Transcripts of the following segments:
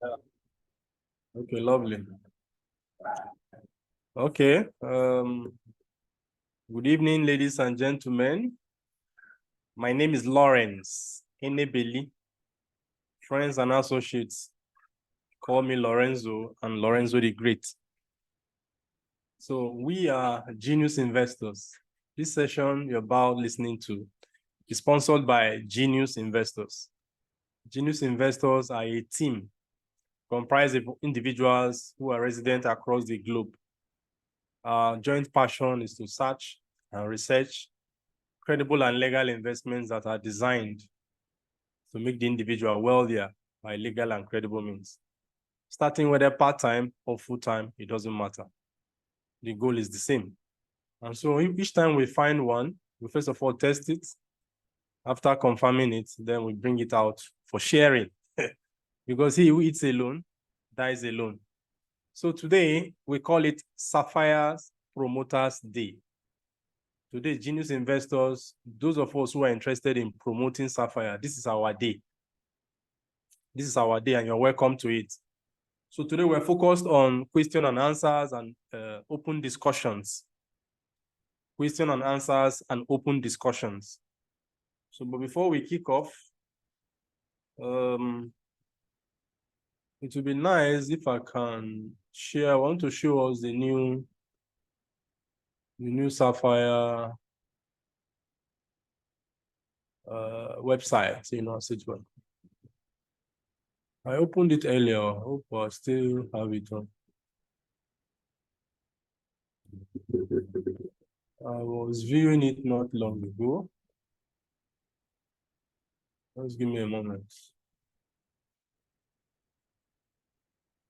Yeah. Okay, lovely. Okay. Good evening, ladies and gentlemen. My name is Lawrence Enebeli. Friends and associates call me Lorenzo and Lorenzo the Great. So we are Genius Investors. This session you're about listening to is sponsored by Genius Investors. Genius Investors are a team comprised of individuals who are resident across the globe. Our joint passion is to search and research credible and legal investments that are designed to make the individual wealthier by legal and credible means. Starting whether part-time or full-time, it doesn't matter. The goal is the same. And so each time we find one, we first of all test it. After confirming it, then we bring it out for sharing. Because he who eats alone dies alone. So today, we call it Safir's Promoters Day. Today, Genius Investors, those of us who are interested in promoting Safir, this is our day. This is our day, and you're welcome to it. So today, we're focused on question and answers and open discussions. Question and answers and open discussions. So, but before we kick off, it would be nice if I can share. I want to show us the new Safir website, Situation. I opened it earlier. I hope I still have it on. I was viewing it not long ago. Just give me a moment.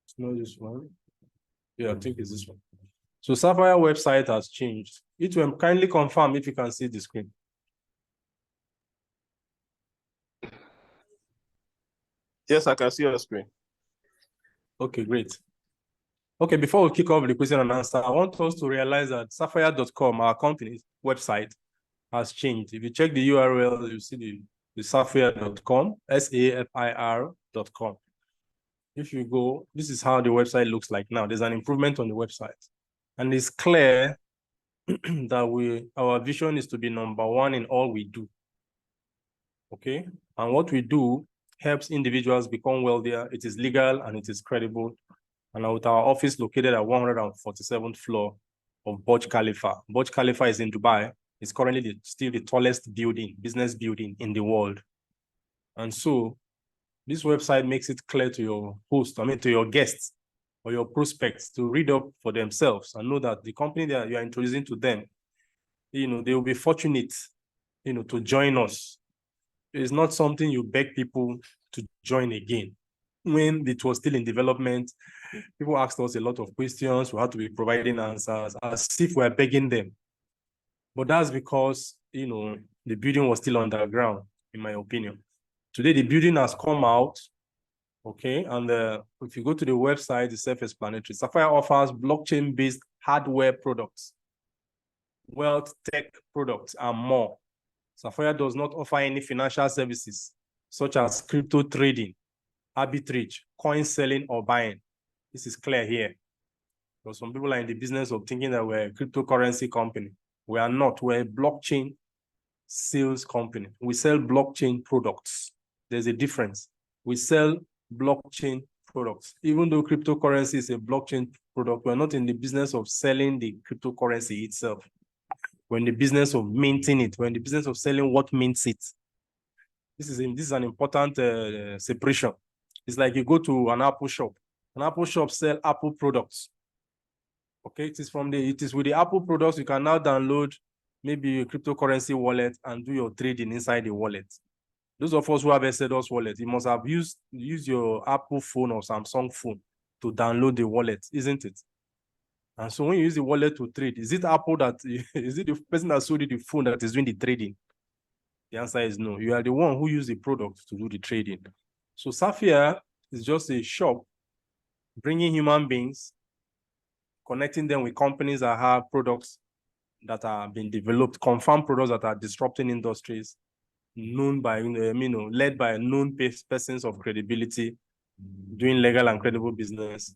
It's not this one. Yeah, I think it's this one. So Safir website has changed. It will kindly confirm if you can see the screen. Yes, I can see your screen. Okay, great. Okay, before we kick off the question and answer, I want us to realize that Safir.com, our company's website, has changed. If you check the URL, you see the Safir.com, Safir.com. If you go, this is how the website looks like now. There's an improvement on the website. And it's clear that our vision is to be number one in all we do. Okay? And what we do helps individuals become wealthier. It is legal and it is credible. And with our office located at 147th floor of Burj Khalifa. Burj Khalifa is in Dubai. It's currently still the tallest business building in the world. And so this website makes it clear to your host, to your guests or your prospects to read up for themselves and know that the company that you are introducing to them, they will be fortunate, to join us. It's not something you beg people to join again. When it was still in development, people asked us a lot of questions. We had to be providing answers as if we are begging them. But that's because, the building was still underground, in my opinion. Today, the building has come out, okay? And if you go to the website, it's self-explanatory. Safir offers blockchain-based hardware products, wealth tech products, and more. Safir does not offer any financial services, such as crypto trading, arbitrage, coin selling, or buying. This is clear here. Because some people are in the business of thinking that we're a cryptocurrency company. We are not. We're a blockchain sales company. We sell blockchain products. There's a difference. We sell blockchain products. Even though cryptocurrency is a blockchain product, we're not in the business of selling the cryptocurrency itself. We're in the business of minting it. We're in the business of selling what mints it. This is an important separation. It's like you go to an Apple shop. An Apple shop sells Apple products. Okay, it is with the Apple products you can now download maybe a cryptocurrency wallet and do your trading inside the wallet. Those of us who have Exodus wallet, you must have used your Apple phone or Samsung phone to download the wallet, isn't it? And so when you use the wallet to trade, is it Apple is it the person that sold you the phone that is doing the trading? The answer is no. You are the one who used the product to do the trading. So Safir is just a shop bringing human beings, connecting them with companies that have products that are being developed, confirmed products that are disrupting industries, known by, led by known persons of credibility, doing legal and credible business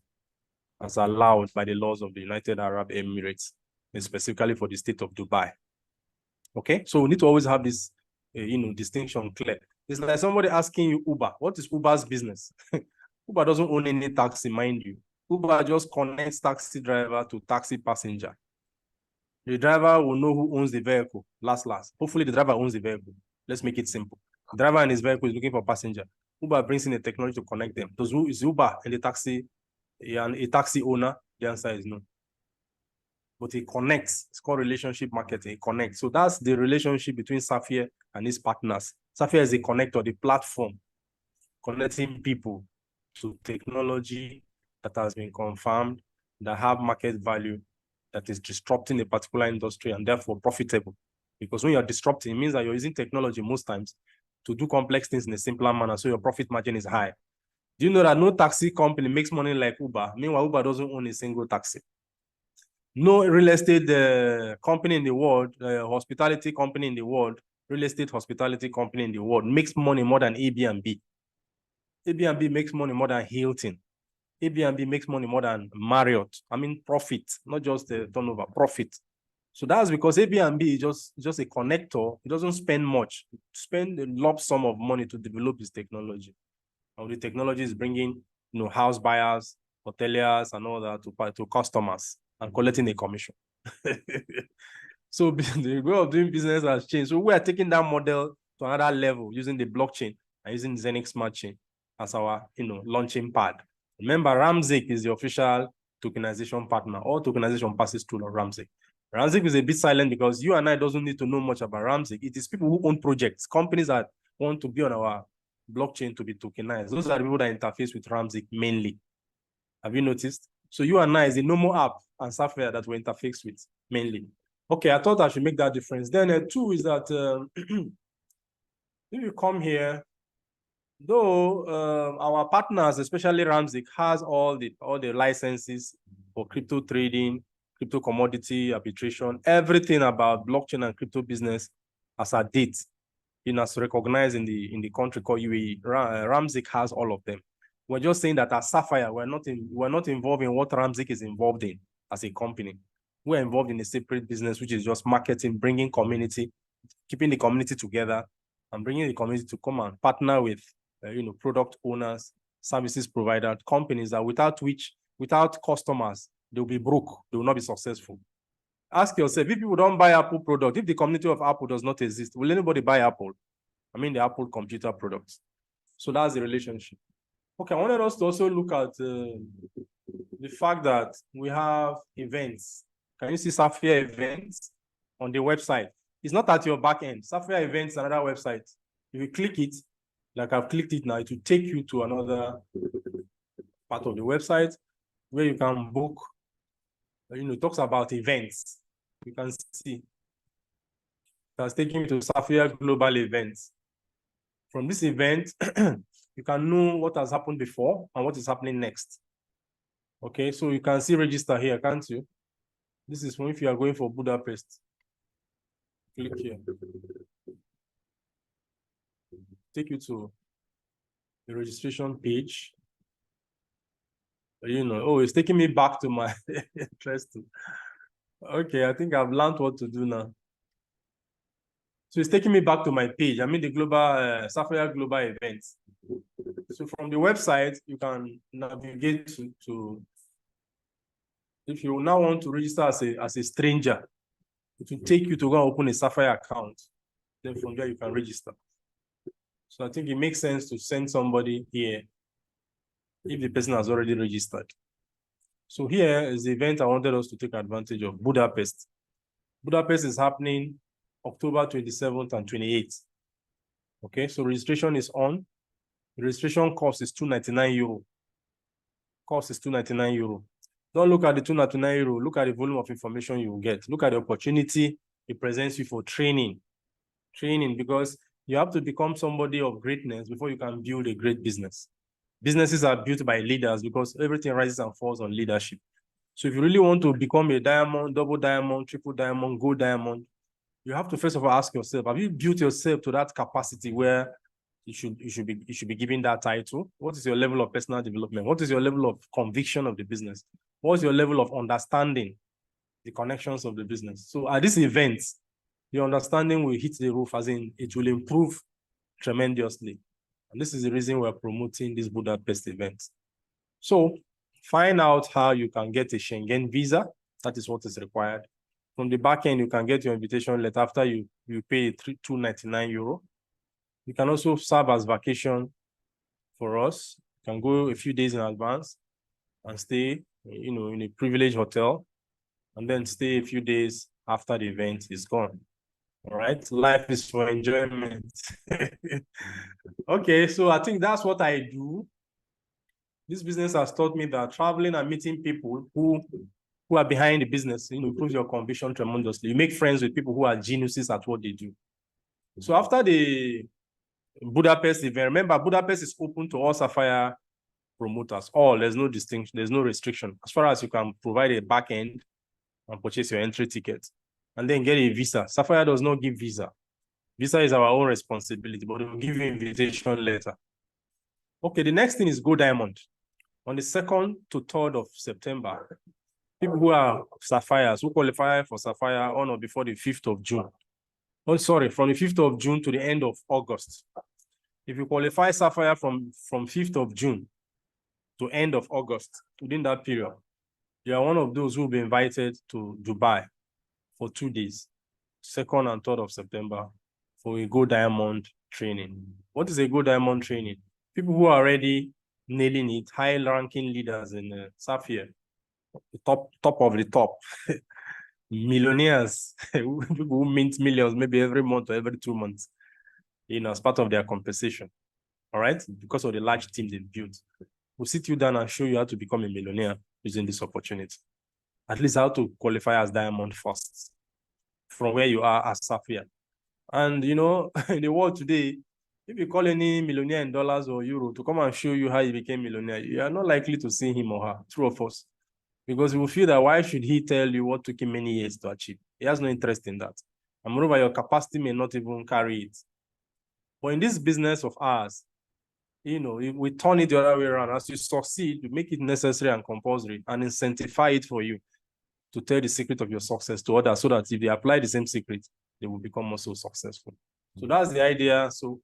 as allowed by the laws of the United Arab Emirates, and specifically for the state of Dubai. Okay, so we need to always have this, distinction clear. It's like somebody asking you Uber, what is Uber's business? Uber doesn't own any taxi, mind you. Uber just connects taxi driver to taxi passenger. The driver will know who owns the vehicle, last. Hopefully the driver owns the vehicle. Let's make it simple. The driver and his vehicle is looking for passenger. Uber brings in a technology to connect them. Is Uber and the taxi, and a taxi owner? The answer is no. But it connects. It's called relationship marketing. It connects. So that's the relationship between Safir and his partners. Safir is a connector, the platform, connecting people to technology that has been confirmed, that have market value, that is disrupting a particular industry and therefore profitable. Because when you're disrupting, it means that you're using technology most times to do complex things in a simpler manner, so your profit margin is high. Do you know that no taxi company makes money like Uber? Meanwhile, Uber doesn't own a single taxi. No real estate company in the world, hospitality company in the world, real estate hospitality company in the world makes money more than Airbnb. Airbnb makes money more than Hilton. Airbnb makes money more than Marriott. I mean, profit, not just the turnover, profit. So that's because Airbnb is just a connector. It doesn't spend much. It spend a lump sum of money to develop this technology. And the technology is bringing, house buyers, hoteliers, and all that to customers and collecting a commission. So the way of doing business has changed. So we are taking that model to another level using the blockchain and using Zenix Smart Chain as our, launching pad. Remember, Ramzik is the official tokenization partner. All tokenization passes through Ramzik. Ramzik is a bit silent because you and I doesn't need to know much about Ramzik. It is people who own projects, companies that want to be on our blockchain to be tokenized. Those are the people that interface with Ramzik mainly. Have you noticed? So you and I is the normal app and Safir that we interface with mainly. Okay, I thought I should make that difference. Then two is that if you come here, though our partners, especially Ramzik, has all the licenses for crypto trading, crypto commodity arbitration, everything about blockchain and crypto business as a date, as recognized in the country called UAE. Ramzik has all of them. We're just saying that as Sapphire, we're not involved in what Ramzik is involved in as a company. We're involved in a separate business, which is just marketing, bringing community, keeping the community together, and bringing the community to come and partner with, product owners, services providers, companies that without customers, they'll be broke. They will not be successful. Ask yourself, if people don't buy Apple product, if the community of Apple does not exist, will anybody buy Apple? I mean, the Apple computer products. So that's the relationship. Okay, I wanted us to also look at the fact that we have events. Can you see Safir events on the website? It's not at your back end. Safir events is another website. If you click it, like I've clicked it now, it will take you to another part of the website where you can book, it talks about events. You can see that's taking you to Safir Global Events. From this event, you can know what has happened before and what is happening next. Okay, so you can see register here, can't you? This is if you are going for Budapest. Click here. Take you to the registration page. It's taking me back to my interest. Okay, I think I've learned what to do now. So it's taking me back to my page. I mean the global Safir Global Events. So from the website, you can navigate to if you now want to register as a stranger, it will take you to go and open a Safir account. Then from there, you can register. So I think it makes sense to send somebody here if the person has already registered. So here is the event I wanted us to take advantage of, Budapest. Budapest is happening October 27th and 28th. Okay, so registration is on. The registration cost is €299. Cost is €299. Don't look at the €299. Look at the volume of information you will get. Look at the opportunity it presents you for training. Training, because you have to become somebody of greatness before you can build a great business. Businesses are built by leaders because everything rises and falls on leadership. So if you really want to become a diamond, double diamond, triple diamond, gold diamond, you have to first of all ask yourself, have you built yourself to that capacity where you should be given that title. What is your level of personal development? What is your level of conviction of the business? What's your level of understanding the connections of the business? So at this event, your understanding will hit the roof, as in it will improve tremendously. And this is the reason we're promoting this Budapest event. So find out how you can get a Schengen visa. That is what is required. From the back end, you can get your invitation letter after you pay €299. You can also serve as vacation for us. You can go a few days in advance and stay, in a privileged hotel, and then stay a few days after the event is gone. All right, life is for enjoyment. Okay, so I think that's what I do. This business has taught me that traveling and meeting people who are behind the business, improves your conviction tremendously. You make friends with people who are geniuses at what they do. So after the Budapest event, remember, Budapest is open to all Safir promoters. There's no distinction, there's no restriction. As far as you can provide a back end and purchase your entry ticket, and then get a visa. Safir does not give visa. Visa is our own responsibility, but we'll give you an invitation letter. Okay, the next thing is Go Diamond. On the 2nd to 3rd of September, people who are Safirs, who qualify for Safir on or before the 5th of June. Oh, sorry, from the 5th of June to the end of August. If you qualify Safir from 5th of June to end of August, within that period, you are one of those who will be invited to Dubai for 2 days, 2nd and 3rd of September, for a Go Diamond training. What is a Go Diamond training? People who are already nailing it, high-ranking leaders in Safir, the top of the top, millionaires, people who mint millions maybe every month or every 2 months, as part of their compensation. All right, because of the large team they've built. We'll sit you down and show you how to become a millionaire using this opportunity. At least how to qualify as Diamond first, from where you are as Safir. And in the world today, if you call any millionaire in dollars or euro to come and show you how he became millionaire, you are not likely to see him or her, true or false. Because you will feel that why should he tell you what took him many years to achieve? He has no interest in that. And moreover, your capacity may not even carry it. But in this business of ours, we turn it the other way around. As you succeed, you make it necessary and compulsory and incentivize it for you to tell the secret of your success to others, so that if they apply the same secret, they will become also successful. So that's the idea. So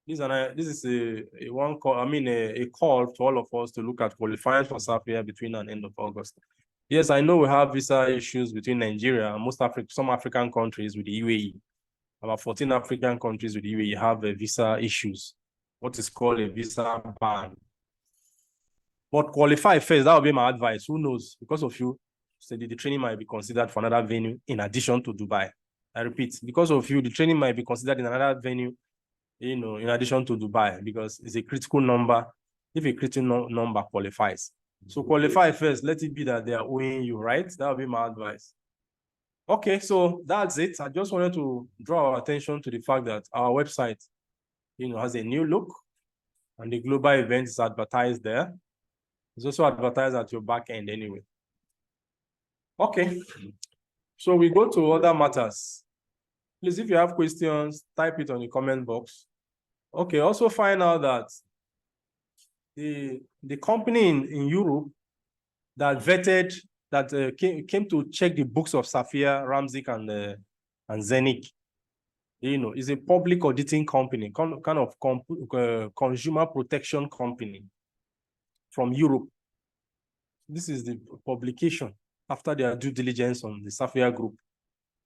this is a call to all of us to look at qualifying for Safir between and end of August. Yes, I know we have visa issues between Nigeria and some African countries with the UAE. About 14 African countries with the UAE have visa issues, what is called a visa ban. But qualify first, that would be my advice. Who knows? Because of you, the training might be considered for another venue in addition to Dubai. I repeat, because of you, the training might be considered in another venue, in addition to Dubai, because it's a critical number. If a critical number qualifies. So qualify first, let it be that they are owing you, right? That would be my advice. Okay, so that's it. I just wanted to draw our attention to the fact that our website, has a new look, and the global event is advertised there. It's also advertised at your back end anyway. Okay, so we go to other matters. Please, if you have questions, type it on the comment box. Okay, also find out that the company in Europe that vetted, that came to check the books of Safir, Ramzik, and Zenith, is a public auditing company, kind of consumer protection company from Europe. This is the publication after their due diligence on the Safir group.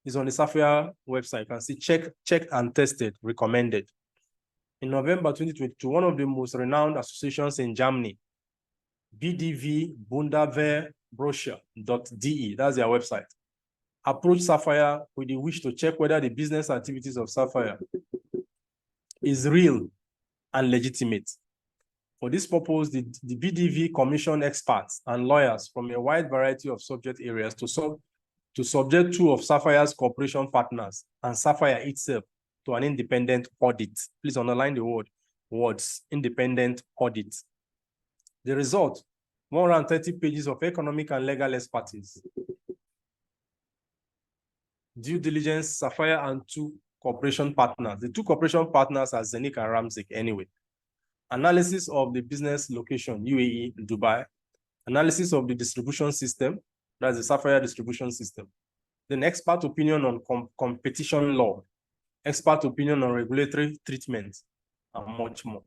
It's on the Safir website. You can see checked and tested, recommended. In November 2022, one of the most renowned associations in Germany, BDV Bundeswehr Brochure.de, that's their website, approached Safir with the wish to check whether the business activities of Safir is real and legitimate. For this purpose, the BDV commissioned experts and lawyers from a wide variety of subject areas to subject two of Safir's cooperation partners and Safir itself to an independent audit. Please underline the words, independent audit. The result, 130 pages of economic and legal expertise, due diligence, Safir and two cooperation partners. The two cooperation partners are Zenik and Ramzik anyway. Analysis of the business location, UAE, Dubai. Analysis of the distribution system, that's the Safir distribution system. Then expert opinion on competition law, expert opinion on regulatory treatment, and much more.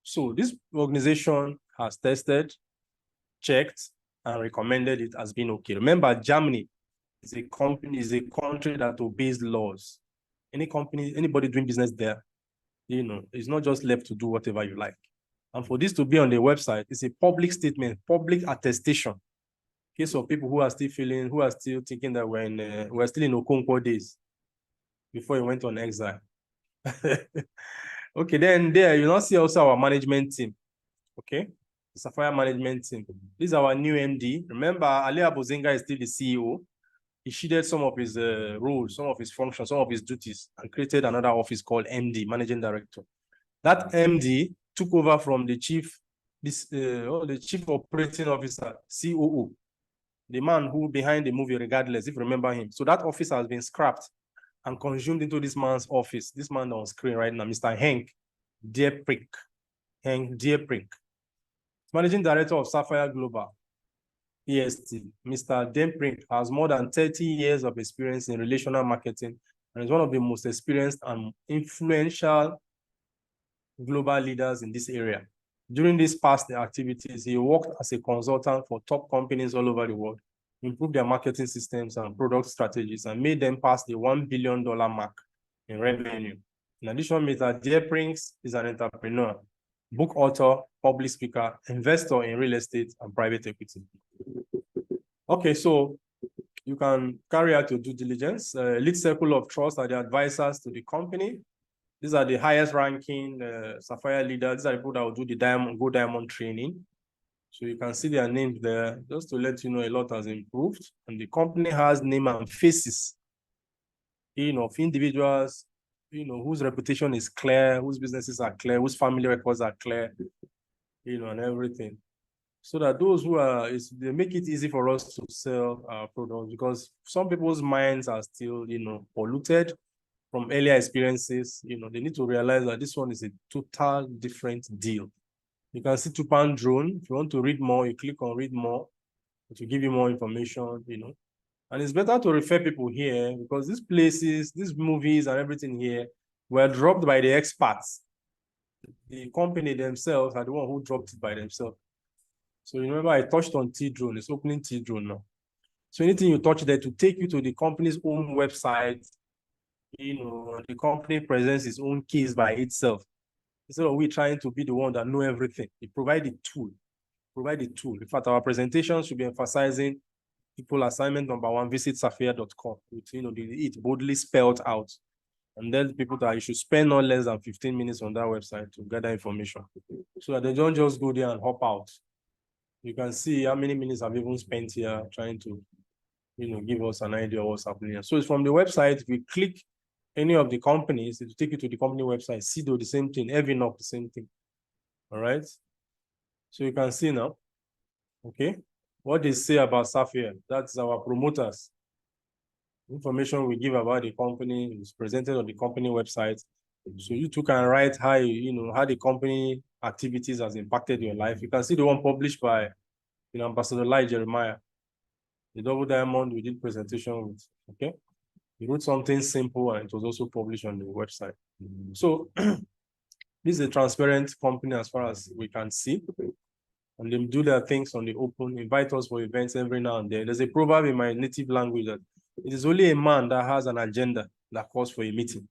So this organization has tested, checked, and recommended it as being okay. Remember, Germany is a country that obeys laws. Anybody doing business there, it's not just left to do whatever you like. And for this to be on the website, it's a public statement, public attestation. In case of people who are still thinking that we're still in Okonkwo days before he went on exile. Okay, then there you now see also our management team. Okay, the Safir management team. This is our new MD. Remember, Ali Abozenga is still the CEO. He shedded some of his roles, some of his functions, some of his duties, and created another office called MD, Managing Director. That MD took over from the chief operating officer, COO, the man who behind the movie Regardless, if you remember him. So that office has been scrapped and consumed into this man's office. This man on screen right now, Mr. Henk Dieprink. Henk Dieprink. Managing Director of Safir Global, EST. Mr. Dieprink has more than 30 years of experience in relational marketing and is one of the most experienced and influential global leaders in this area. During these past activities, he worked as a consultant for top companies all over the world, improved their marketing systems and product strategies, and made them pass the $1 billion mark in revenue. In addition, Mr. Dieprink is an entrepreneur, book author, public speaker, investor in real estate and private equity. Okay, so you can carry out your due diligence. Elite Circle of Trust are the advisors to the company. These are the highest ranking Safir leaders. These are the people that will do the Go Diamond training. So you can see their names there, just to let you know a lot has improved. And the company has name and faces, of individuals, whose reputation is clear, whose businesses are clear, whose family records are clear, and everything. So that those who they make it easy for us to sell our products, because some people's minds are still, polluted from earlier experiences. They need to realize that this one is a total different deal. You can see Tupan Drone. If you want to read more, you click on read more to give you more information, And it's better to refer people here because these places, these movies and everything here were dropped by the experts. The company themselves are the one who dropped it by themselves. So remember, I touched on T-Drone. It's opening T-Drone now. So anything you touch there to take you to the company's own website, the company presents its own keys by itself. Instead of we trying to be the one that know everything, it provide the tool. In fact, our presentation should be emphasizing people assignment number 1, visit Safir.com with it boldly spelled out. And then people that you should spend no less than 15 minutes on that website to gather information. So that they don't just go there and hop out. You can see how many minutes I've even spent here trying to give us an idea of what's happening. So it's from the website. If you click any of the companies, it will take you to the company website. CIDO, the same thing. Evinop, the same thing. All right. So you can see now. Okay. What they say about Safir, that's our promoters. Information we give about the company is presented on the company website. So you too can write how how the company activities has impacted your life. You can see the one published by Ambassador Lai Jeremiah. The Double Diamond we did presentation with. Okay. He wrote something simple and it was also published on the website. So this is a transparent company as far as we can see. And they do their things on the open, invite us for events every now and then. There's a proverb in my native language that it is only a man that has an agenda that calls for a meeting.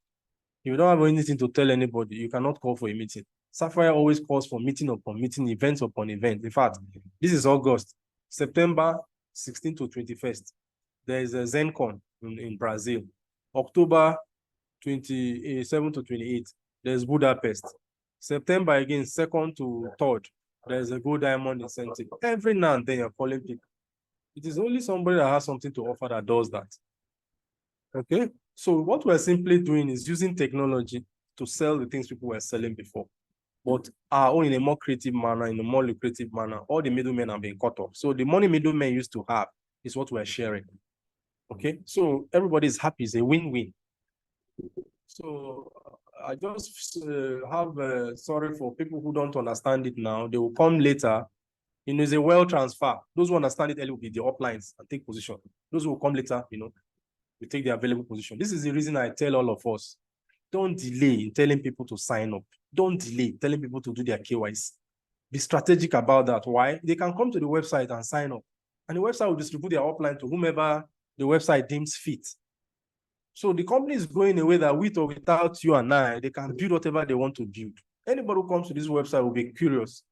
If you don't have anything to tell anybody, you cannot call for a meeting. Safir always calls for meeting upon meeting, events upon event. In fact, this is August, September 16th to 21st. There is a ZenCon in Brazil. October 27 to 28, there's Budapest. September again, 2nd to 3rd, there's a Go Diamond incentive. Every now and then you're calling people. It is only somebody that has something to offer that does that. Okay, so what we're simply doing is using technology to sell the things people were selling before, but our own in a more creative manner, in a more lucrative manner. All the middlemen are being cut off. So the money middlemen used to have is what we're sharing. Okay, so everybody is happy. It's a win-win. So I just have sorry for people who don't understand it now. They will come later. It's a well transfer. Those who understand it early will be the uplines and take position. Those who will come later, we take the available position. This is the reason I tell all of us, don't delay in telling people to sign up. Don't delay telling people to do their KYC. Be strategic about that. Why? They can come to the website and sign up. And the website will distribute their upline to whomever the website deems fit. So the company is growing in a way that with or without you and I, they can build whatever they want to build. Anybody who comes to this website will be curious.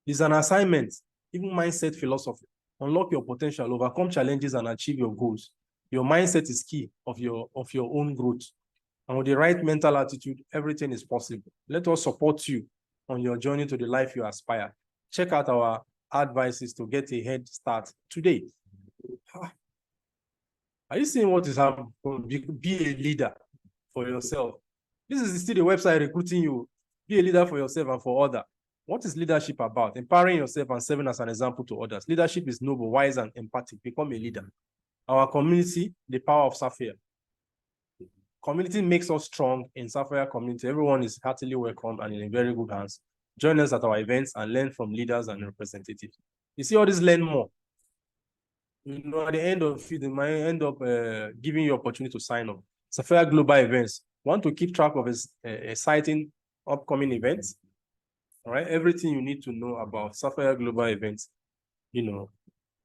It's an assignment, even mindset philosophy. Unlock your potential, overcome challenges, and achieve your goals. Your mindset is key of your own growth. And with the right mental attitude, everything is possible. Let us support you on your journey to the life you aspire. Check out our advices to get a head start today. Are you seeing what is happening? Be a leader for yourself. This is still the website recruiting you. Be a leader for yourself and for others. What is leadership about? Empowering yourself and serving as an example to others. Leadership is noble, wise, and empathic. Become a leader. Our community, the power of Safir. Community makes us strong. In Safir community, everyone is heartily welcome and in very good hands. Join us at our events and learn from leaders and representatives. You see all this learn more. At the end of it, they might end up giving you opportunity to sign up. Safir Global Events. Want to keep track of exciting upcoming events? All right, everything you need to know about Safir Global Events,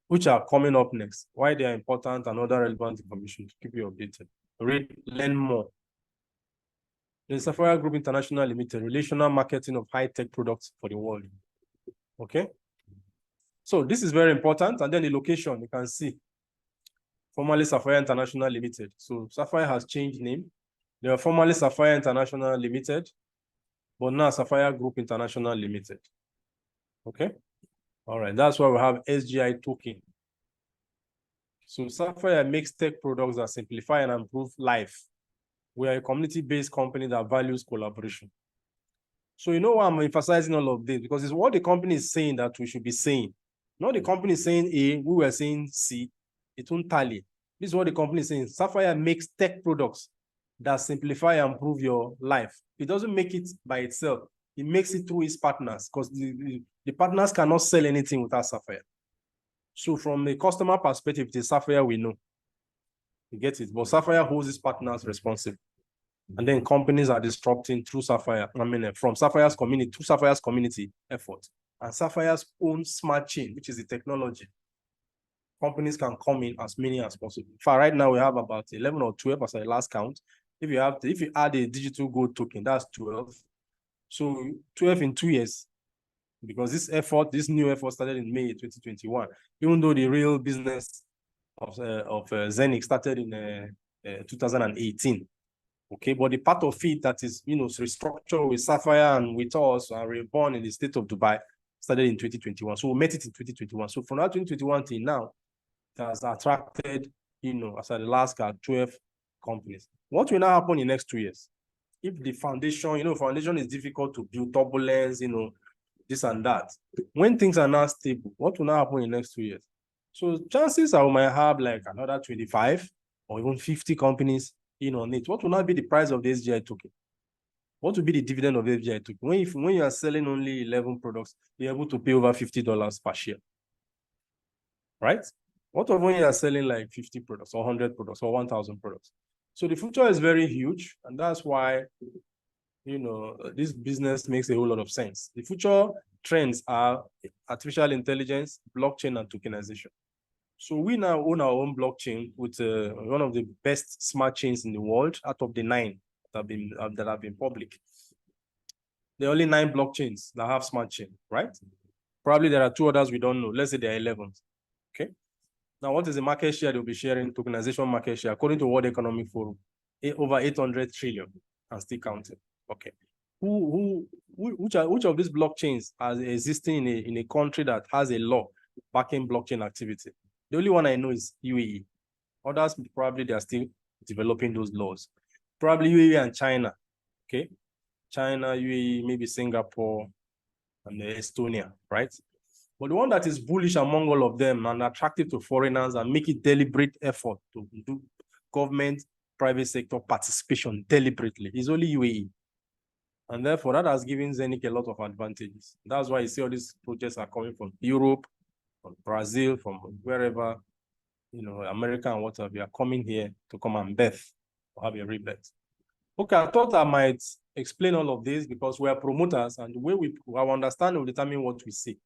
which are coming up next, why they are important, and other relevant information to keep you updated. Read, learn more. The Safir Group International Limited, relational marketing of high-tech products for the world. Okay. So this is very important. And then the location, you can see, formerly Safir International Limited. So Safir has changed name. They were formerly Safir International Limited, but now Safir Group International Limited. Okay. All right. That's why we have SGI token. So Safir makes tech products that simplify and improve life. We are a community-based company that values collaboration. So you know why I'm emphasizing all of this? Because it's what the company is saying that we should be saying. Not the company is saying A, we were saying C. It won't tally. This is what the company is saying. Safir makes tech products that simplify and improve your life. It doesn't make it by itself. It makes it through its partners, because the partners cannot sell anything without Safir. So from a customer perspective, it is Safir we know. You get it? But Safir holds its partners responsible. And then companies are disrupting through Safir, from Safir's community, through Safir's community effort. And Safir's own smart chain, which is the technology. Companies can come in as many as possible. For right now, we have about 11 or 12 as a last count. If you add a digital gold token, that's 12. So 12 in 2 years. Because this new effort started in May 2021, even though the real business of Zenix started in 2018. Okay, but the part of it that is, restructured with Safir and with us and reborn in the state of Dubai started in 2021. So we met it in 2021. So from that 2021 till now, it has attracted, as at the last 12 companies. What will now happen in the next 2 years? If the foundation, foundation is difficult to build, turbulence, this and that. When things are now stable, what will now happen in the next 2 years? So chances are we might have like another 25 or even 50 companies on it. What will now be the price of the SGI token? What will be the dividend of the SGI token? When you are selling only 11 products, you're able to pay over $50 per share, right? What of when you are selling like 50 products or 100 products or 1,000 products? So the future is very huge, and that's why this business makes a whole lot of sense. The future trends are artificial intelligence, blockchain, and tokenization. So we now own our own blockchain with one of the best smart chains in the world out of the 9 that have been public. There are only 9 blockchains that have smart chain, right? Probably there are 2 others we don't know. Let's say there are 11. Okay. Now, what is the market share they'll be sharing? Tokenization market share, according to World Economic Forum, over 800 trillion and still counting. Okay. Which of these blockchains are existing in a country that has a law backing blockchain activity? The only one I know is UAE. Others, probably they are still developing those laws. Probably UAE and China. Okay. China, UAE, maybe Singapore, and Estonia, right? But the one that is bullish among all of them and attractive to foreigners and make it deliberate effort to do government private sector participation deliberately. It's only UAE. And therefore, that has given Zenith a lot of advantages. That's why you see all these projects are coming from Europe, from Brazil, from wherever, America and whatever. They are coming here to come and birth, or have a rebirth. Okay, I thought I might explain all of this because we are promoters, and the way our understanding will determine what we see.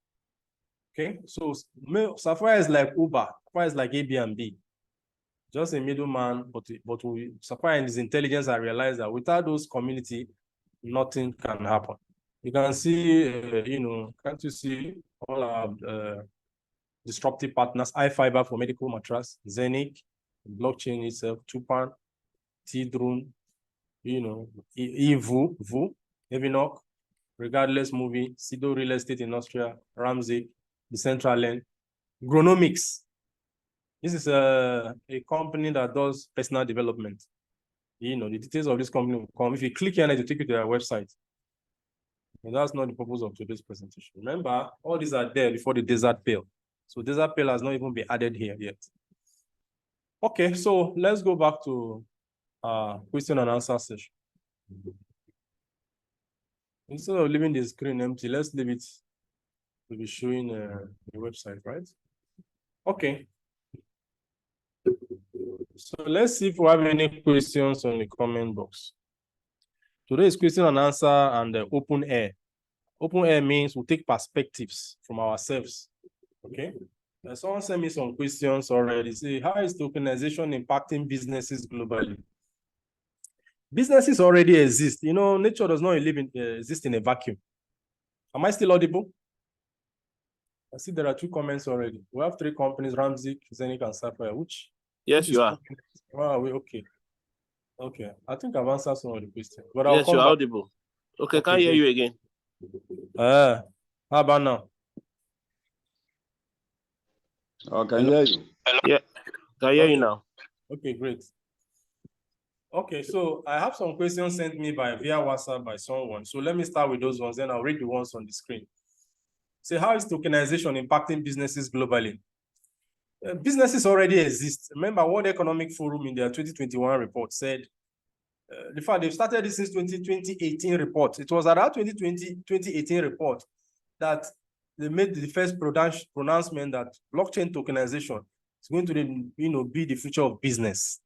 Okay, so Safir is like Uber, Safir is like Airbnb, just a middleman, but Safir and his intelligence, I realized that without those community, nothing can happen. You can see, can't you see all our disruptive partners, iFiber for medical mattress, Zenith, blockchain itself, Tupan, T-Drone, Evu, Evinok, Regardless Movie, Sido Real Estate in Austria, Ramsey, Decentraland, Gronomics. This is a company that does personal development. The details of this company will come. If you click here, it will take you to their website. And that's not the purpose of today's presentation. Remember, all these are there before the desert pale. So desert pale has not even been added here yet. Okay, so let's go back to question and answer session. Instead of leaving the screen empty, let's leave it to be showing the website, right? Okay. So let's see if we have any questions on the comment box. Today's question and answer and open air. Open air means we take perspectives from ourselves. Okay. Someone sent me some questions already. Say, how is tokenization impacting businesses globally? Businesses already exist. Nature does not exist in a vacuum. Am I still audible? I see there are 2 comments already. We have 3 companies, Ramsey, Zenith, and Safir. Which? Yes, you are. Wow, okay. Okay. I think I've answered some of the questions. But yes, you're audible. Okay, can't hear you again. How about now? I can hear you. Yeah, can hear you now. Okay, great. Okay, so I have some questions sent me via WhatsApp by someone. So let me start with those ones, then I'll read the ones on the screen. So how is tokenization impacting businesses globally? Businesses already exist. Remember, World Economic Forum in their 2021 report said, in fact, they've started this since 2018 report. It was at that 2018 report that they made the first pronouncement that blockchain tokenization is going to be the future of business.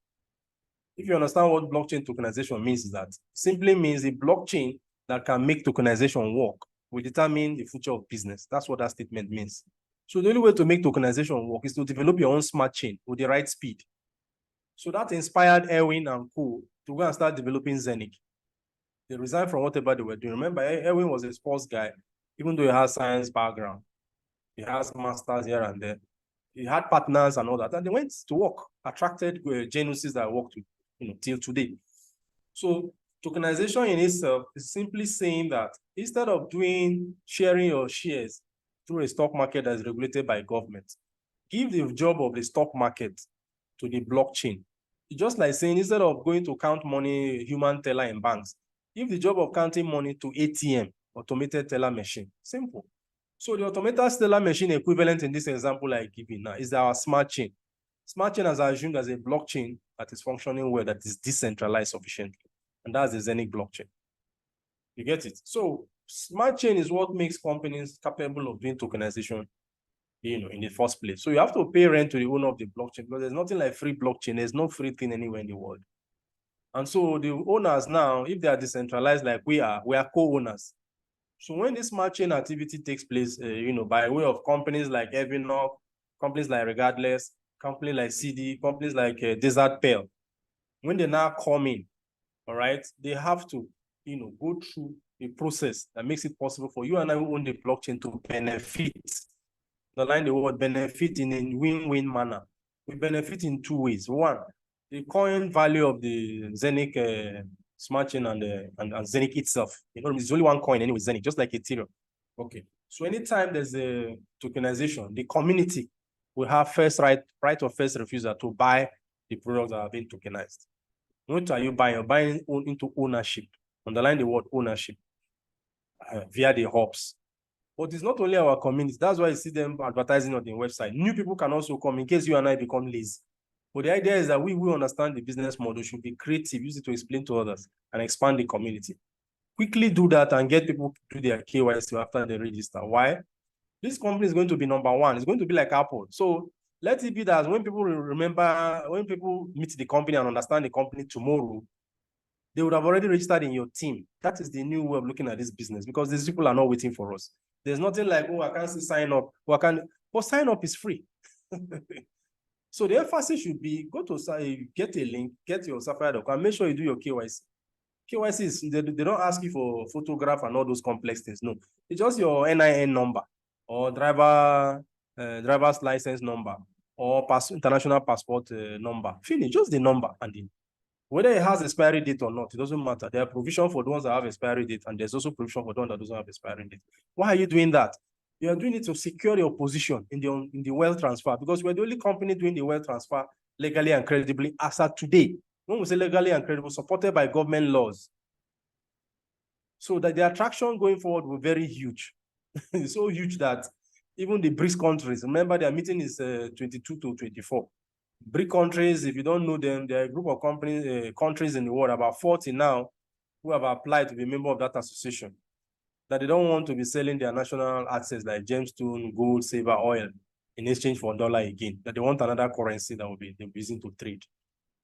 If you understand what blockchain tokenization means, is that simply means a blockchain that can make tokenization work will determine the future of business. That's what that statement means. So the only way to make tokenization work is to develop your own smart chain with the right speed. So that inspired Erwin and co to go and start developing Zenith. They resigned from whatever they were doing. Remember, Erwin was a sports guy, even though he has science background. He has masters here and there. He had partners and all that, and they went to work, attracted geniuses that worked with, till today. So tokenization in itself is simply saying that instead of sharing your shares through a stock market that is regulated by government, give the job of the stock market to the blockchain. It's just like saying instead of going to count money, human teller in banks, give the job of counting money to ATM, automated teller machine. Simple. So the automated teller machine equivalent in this example I give you now is our smart chain. Smart chain is assumed as a blockchain that is functioning well, that is decentralized sufficiently. And that's the Zenith blockchain. You get it? So smart chain is what makes companies capable of doing tokenization, in the first place. So you have to pay rent to the owner of the blockchain because there's nothing like free blockchain. There's no free thing anywhere in the world. And so the owners now, if they are decentralized like we are co-owners. So when this smart chain activity takes place, by way of companies like Evinok, companies like Regardless, companies like CD, companies like Desert Pale, when they now come in, all right, they have to, go through a process that makes it possible for you and I who own the blockchain to benefit. The word benefit in a win-win manner. We benefit in 2 ways. One, the coin value of the Zenith smart chain and Zenith itself. It's only one coin anyway, Zenith, just like Ethereum. Okay. So anytime there's a tokenization, the community will have right of first refusal to buy the products that are being tokenized. What are you buying? You're buying into ownership. Underline the word ownership via the hubs. But it's not only our community. That's why you see them advertising on the website. New people can also come in case you and I become lazy. But the idea is that we understand the business model, should be creative, use it to explain to others and expand the community. Quickly do that and get people to do their KYC after they register. Why? This company is going to be number one. It's going to be like Apple. So let it be that when people remember, when people meet the company and understand the company tomorrow, they would have already registered in your team. That is the new way of looking at this business, because these people are not waiting for us. There's nothing like, oh, I can't see sign up. Or I can't, but sign up is free. So the emphasis should be, go to get a link, get your Safir.com, make sure you do your KYC. KYC is, they don't ask you for photograph and all those complex things. No, it's just your NIN number or driver's license number or international passport number. Finish, just the number. And whether it has expiry date or not, it doesn't matter. There are provision for the ones that have expiry date, and there's also provision for the ones that doesn't have expiry date. Why are you doing that? You are doing it to secure your position in the wealth transfer, because we're the only company doing the wealth transfer legally and credibly as of today. When we say legally and credible, supported by government laws. So that the attraction going forward will be very huge. It's so huge that even the BRICS countries, remember their meeting is 22 to 24. BRICS countries, if you don't know them, they're a group of countries in the world, about 40 now, who have applied to be a member of that association. That they don't want to be selling their national assets like gemstone, gold, silver, oil in exchange for dollar again. That they want another currency that will be using to trade.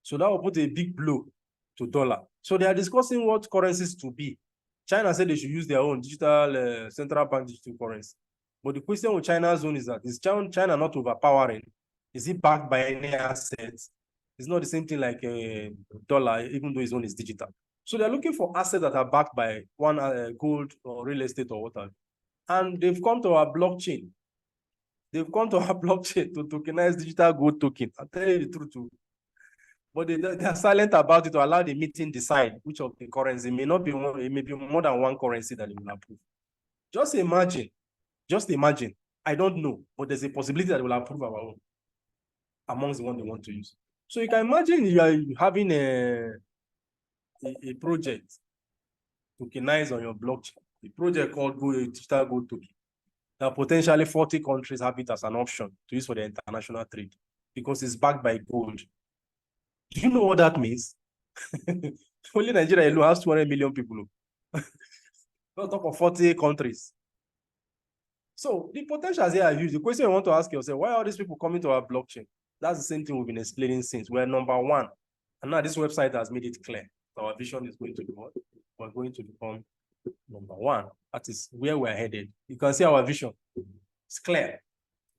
So that will put a big blow to dollar. So they are discussing what currencies to be. China said they should use their own digital central bank digital currency. But the question with China's own is that, is China not overpowering? Is it backed by any assets? It's not the same thing like a dollar, even though its own is digital. So they're looking for assets that are backed by one gold or real estate or whatever. And they've come to our blockchain. They've come to our blockchain to tokenize digital gold token. I'll tell you the truth too. But they are silent about it to allow the meeting decide which of the currency. It may not be one, it may be more than one currency that they will approve. Just imagine. I don't know, but there's a possibility that they will approve our own amongst the one they want to use. So you can imagine you are having a project tokenized on your blockchain, a project called Digital Gold Token. Now potentially 40 countries have it as an option to use for their international trade because it's backed by gold. Do you know what that means? Only Nigeria alone has 200 million people. On top of 40 countries. So the potentials here are huge. The question you want to ask yourself, why are these people coming to our blockchain? That's the same thing we've been explaining since. We're number one. And now this website has made it clear. Our vision is going to be what? We're going to become number one. That is where we're headed. You can see our vision. It's clear.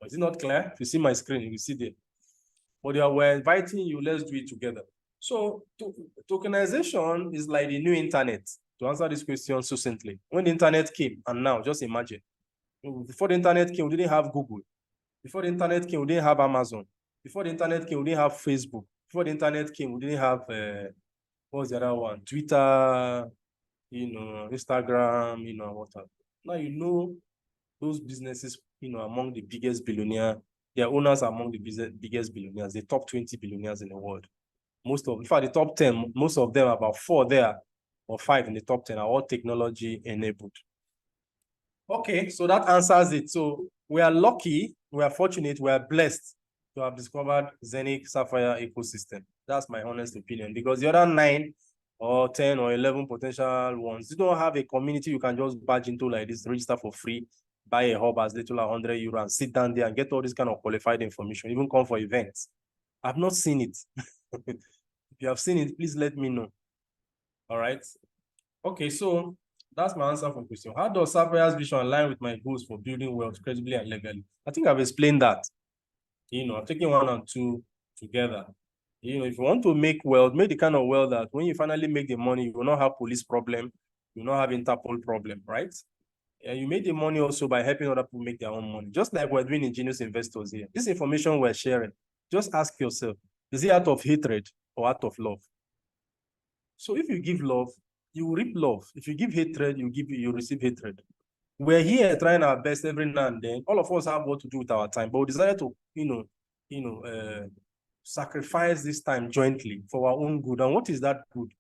But is it not clear? If you see my screen, you will see there. But we're inviting you, let's do it together. So tokenization is like the new internet. To answer this question succinctly, when the internet came, and now just imagine, before the internet came, we didn't have Google. Before the internet came, we didn't have Amazon. Before the internet came, we didn't have Facebook. Before the internet came, we didn't have, what was the other one? Twitter, Instagram, whatever. Now those businesses, among the biggest billionaires, their owners are among the biggest billionaires, the top 20 billionaires in the world. In fact, the top 10, most of them, about 4 there, or 5 in the top 10, are all technology enabled. Okay, so that answers it. So we are lucky, we are fortunate, we are blessed to have discovered Zenith Safir ecosystem. That's my honest opinion, because the other 9 or 10 or 11 potential ones, you don't have a community you can just badge into like this, register for free, buy a hub as little as 100 euro and sit down there and get all this kind of qualified information, even come for events. I've not seen it. If you have seen it, please let me know. All right. Okay, so that's my answer for question. How does Safir's vision align with my goals for building wealth credibly and legally? I think I've explained that. I'm taking 1 and 2 together. If you want to make wealth, make the kind of wealth that when you finally make the money, you will not have police problem, you will not have Interpol problem, right? And you make the money also by helping other people make their own money. Just like we're doing ingenious investors here. This information we're sharing, just ask yourself, is it out of hatred or out of love? So if you give love, you will reap love. If you give hatred, you receive hatred. We're here trying our best every now and then. All of us have what to do with our time, but we decided to, sacrifice this time jointly for our own good. And what is that good?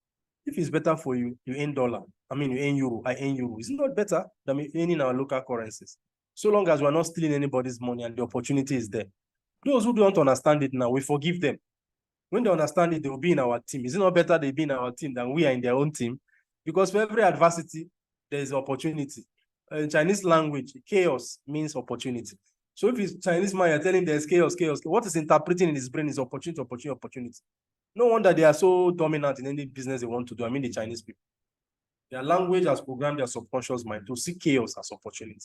If it's better for you, you earn dollar. I mean, you earn euro, I earn euro. Is it not better than earning our local currencies? So long as we're not stealing anybody's money and the opportunity is there. Those who don't understand it now, we forgive them. When they understand it, they will be in our team. Is it not better they be in our team than we are in their own team? Because for every adversity, there is opportunity. In Chinese language, chaos means opportunity. So if it's Chinese man, you're telling him there's chaos, what is interpreting in his brain is opportunity, opportunity, opportunity. No wonder they are so dominant in any business they want to do. I mean, the Chinese people. Their language has programmed their subconscious mind to see chaos as opportunity.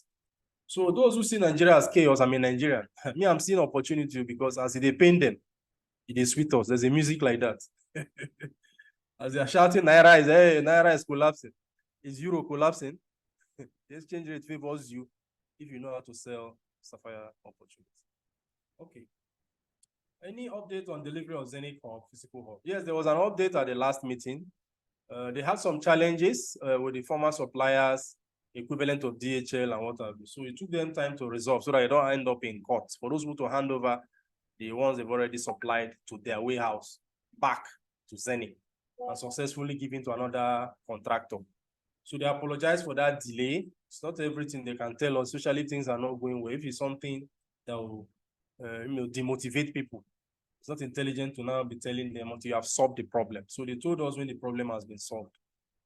So those who see Nigeria as chaos, I mean Nigerian. Me, I'm seeing opportunity because as they paint them, it is sweet us. There's a music like that. As they are shouting, Naira is collapsing. Is Euro collapsing? The exchange rate favors you if you know how to sell Safir opportunities. Okay. Any update on delivery of Zenith or physical hub? Yes, there was an update at the last meeting. They had some challenges with the former suppliers, equivalent of DHL and what have you. So it took them time to resolve so that they don't end up in court. For those who to hand over the ones they've already supplied to their warehouse back to Zenith and successfully given to another contractor. So they apologize for that delay. It's not everything they can tell us, especially if things are not going well. If it's something that will demotivate people, it's not intelligent to now be telling them until you have solved the problem. So they told us when the problem has been solved.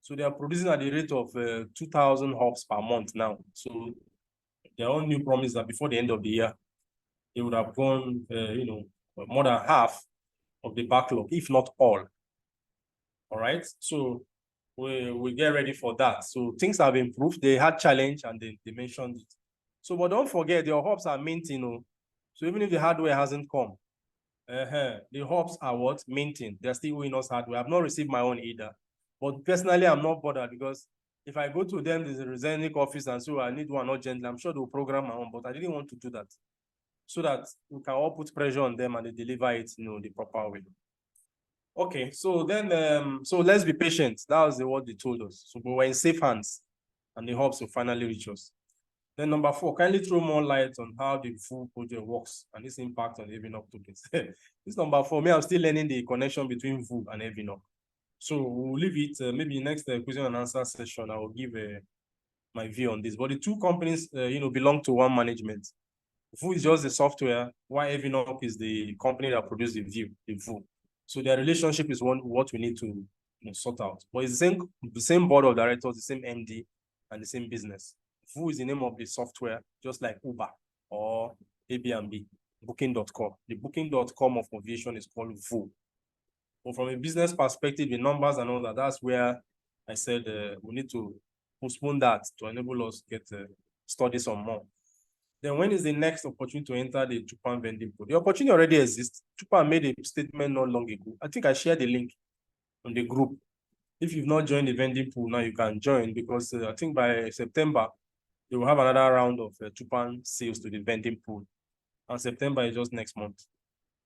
So they are producing at the rate of 2,000 hops per month now. So their own new promise that before the end of the year, they would have gone, more than half of the backlog, if not all. All right. So we get ready for that. So things have improved. They had challenge and they mentioned it. So, but don't forget, your hubs are minting. So even if the hardware hasn't come, the hubs are what? Minting. They're still owing us hardware. I've not received my own either. But personally, I'm not bothered because if I go to them, there's a Zenith office and so I need one urgently, I'm sure they'll program my own, but I didn't want to do that. So that we can all put pressure on them and they deliver it, the proper way. Okay, so then, so let's be patient. That was what they told us. So we're in safe hands and the hubs will finally reach us. Then number 4, kindly throw more light on how the full project works and its impact on Evinop tokens. This number 4, me, I'm still learning the connection between VU and Evinop. So we'll leave it, maybe next question and answer session, I will give my view on this. But the two companies, belong to one management. VU is just the software, while Evinop is the company that produces the VU. So their relationship is what we need to sort out. But it's the same board of directors, the same MD, and the same business. VU is the name of the software, just like Uber or Airbnb, Booking.com. The Booking.com of aviation is called VU. But from a business perspective, the numbers and all that, that's where I said we need to postpone that to enable us to get study some more. Then when is the next opportunity to enter the Chupan vending pool? The opportunity already exists. Chupan made a statement not long ago. I think I shared the link on the group. If you've not joined the vending pool now, you can join because I think by September, they will have another round of Chupan sales to the vending pool. And September is just next month.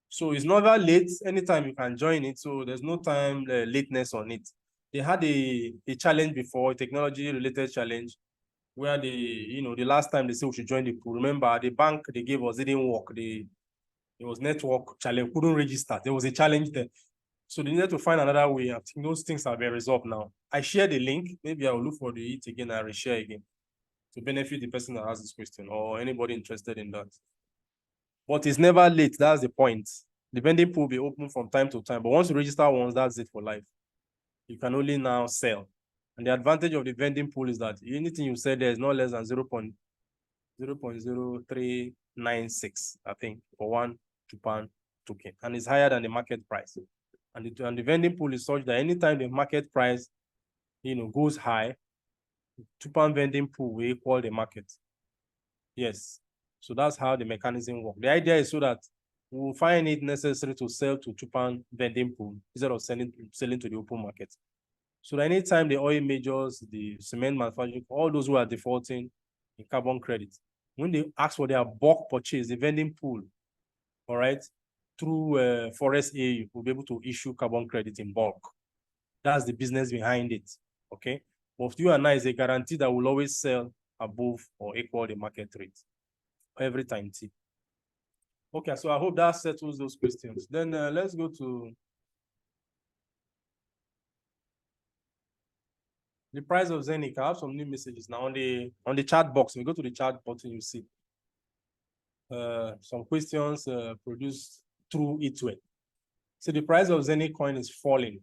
So it's never late. Anytime you can join it. So there's no time lateness on it. They had a challenge before, a technology-related challenge, where the last time they said we should join the pool. Remember, the bank they gave us didn't work. It was network challenge, couldn't register. There was a challenge there. So they needed to find another way. I think those things have been resolved now. I shared the link. Maybe I will look for it again and reshare again to benefit the person that has this question or anybody interested in that. But it's never late. That's the point. The vending pool will be open from time to time. But once you register once, that's it for life. You can only now sell. And the advantage of the vending pool is that anything you sell there is not less than 0.0396, I think, for one Chupan token. And it's higher than the market price. And the vending pool is such that anytime the market price, goes high, Chupan vending pool will equal the market. Yes. So that's how the mechanism works. The idea is so that we'll find it necessary to sell to Chupan vending pool instead of selling to the open market. So that anytime the oil majors, the cement manufacturing, all those who are defaulting in carbon credit, when they ask for their bulk purchase, the vending pool, all right, through Forest AU, will be able to issue carbon credit in bulk. That's the business behind it, okay? But you and I is a guarantee that we'll always sell above or equal the market rate every time. Okay, so I hope that settles those questions. Then let's go to the price of Zenith. I have some new messages now on the chat box. We go to the chat button, you see some questions produced through Itway. So the price of Zenith coin is falling.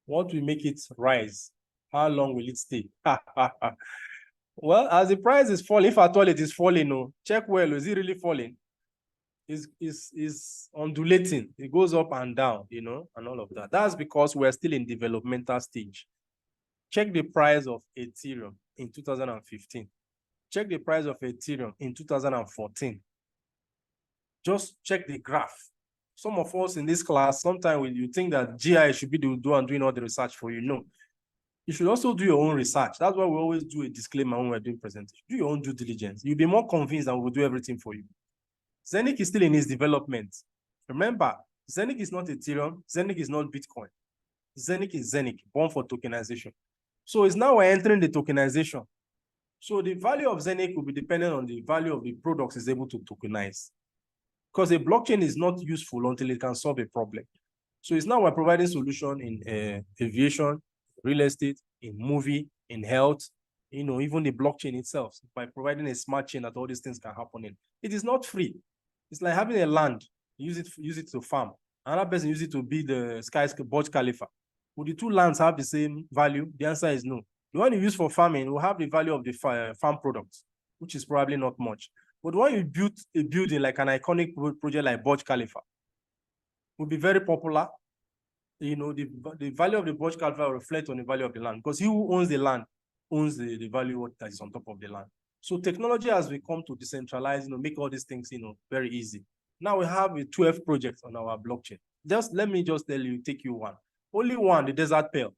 What will make it rise? How long will it stay? Well, as the price is falling, if at all it is falling, no, check well, is it really falling? Is undulating. It goes up and down, you know, and all of that. That's because we're still in developmental stage. Check the price of Ethereum in 2015. Check the price of Ethereum in 2014. Just check the graph. Some of us in this class, sometimes you think that GI should be the one doing all the research for you. No. You should also do your own research. That's why we always do a disclaimer when we're doing presentation. Do your own due diligence. You'll be more convinced that we'll do everything for you. Zenith is still in its development. Remember, Zenith is not Ethereum. Zenith is not Bitcoin. Zenith is Zenith, born for tokenization. So it's now we're entering the tokenization. So the value of Zenith will be dependent on the value of the products it's able to tokenize. Because a blockchain is not useful until it can solve a problem. So it's now we're providing solution in aviation, real estate, in movie, in health, you know, even the blockchain itself, by providing a smart chain that all these things can happen in. It is not free. It's like having a land, use it to farm. Another person use it to build the Burj Khalifa. Would the two lands have the same value? The answer is no. The one you use for farming will have the value of the farm products, which is probably not much. But when you build a building like an iconic project like Burj Khalifa, will be very popular. You know, the value of the Burj Khalifa will reflect on the value of the land, because he who owns the land owns the value that is on top of the land. So technology has become to decentralize, you know, make all these things, you know, very easy. Now we have a 12 projects on our blockchain. Let me just tell you, take you one. Only one, the Desert Pearl.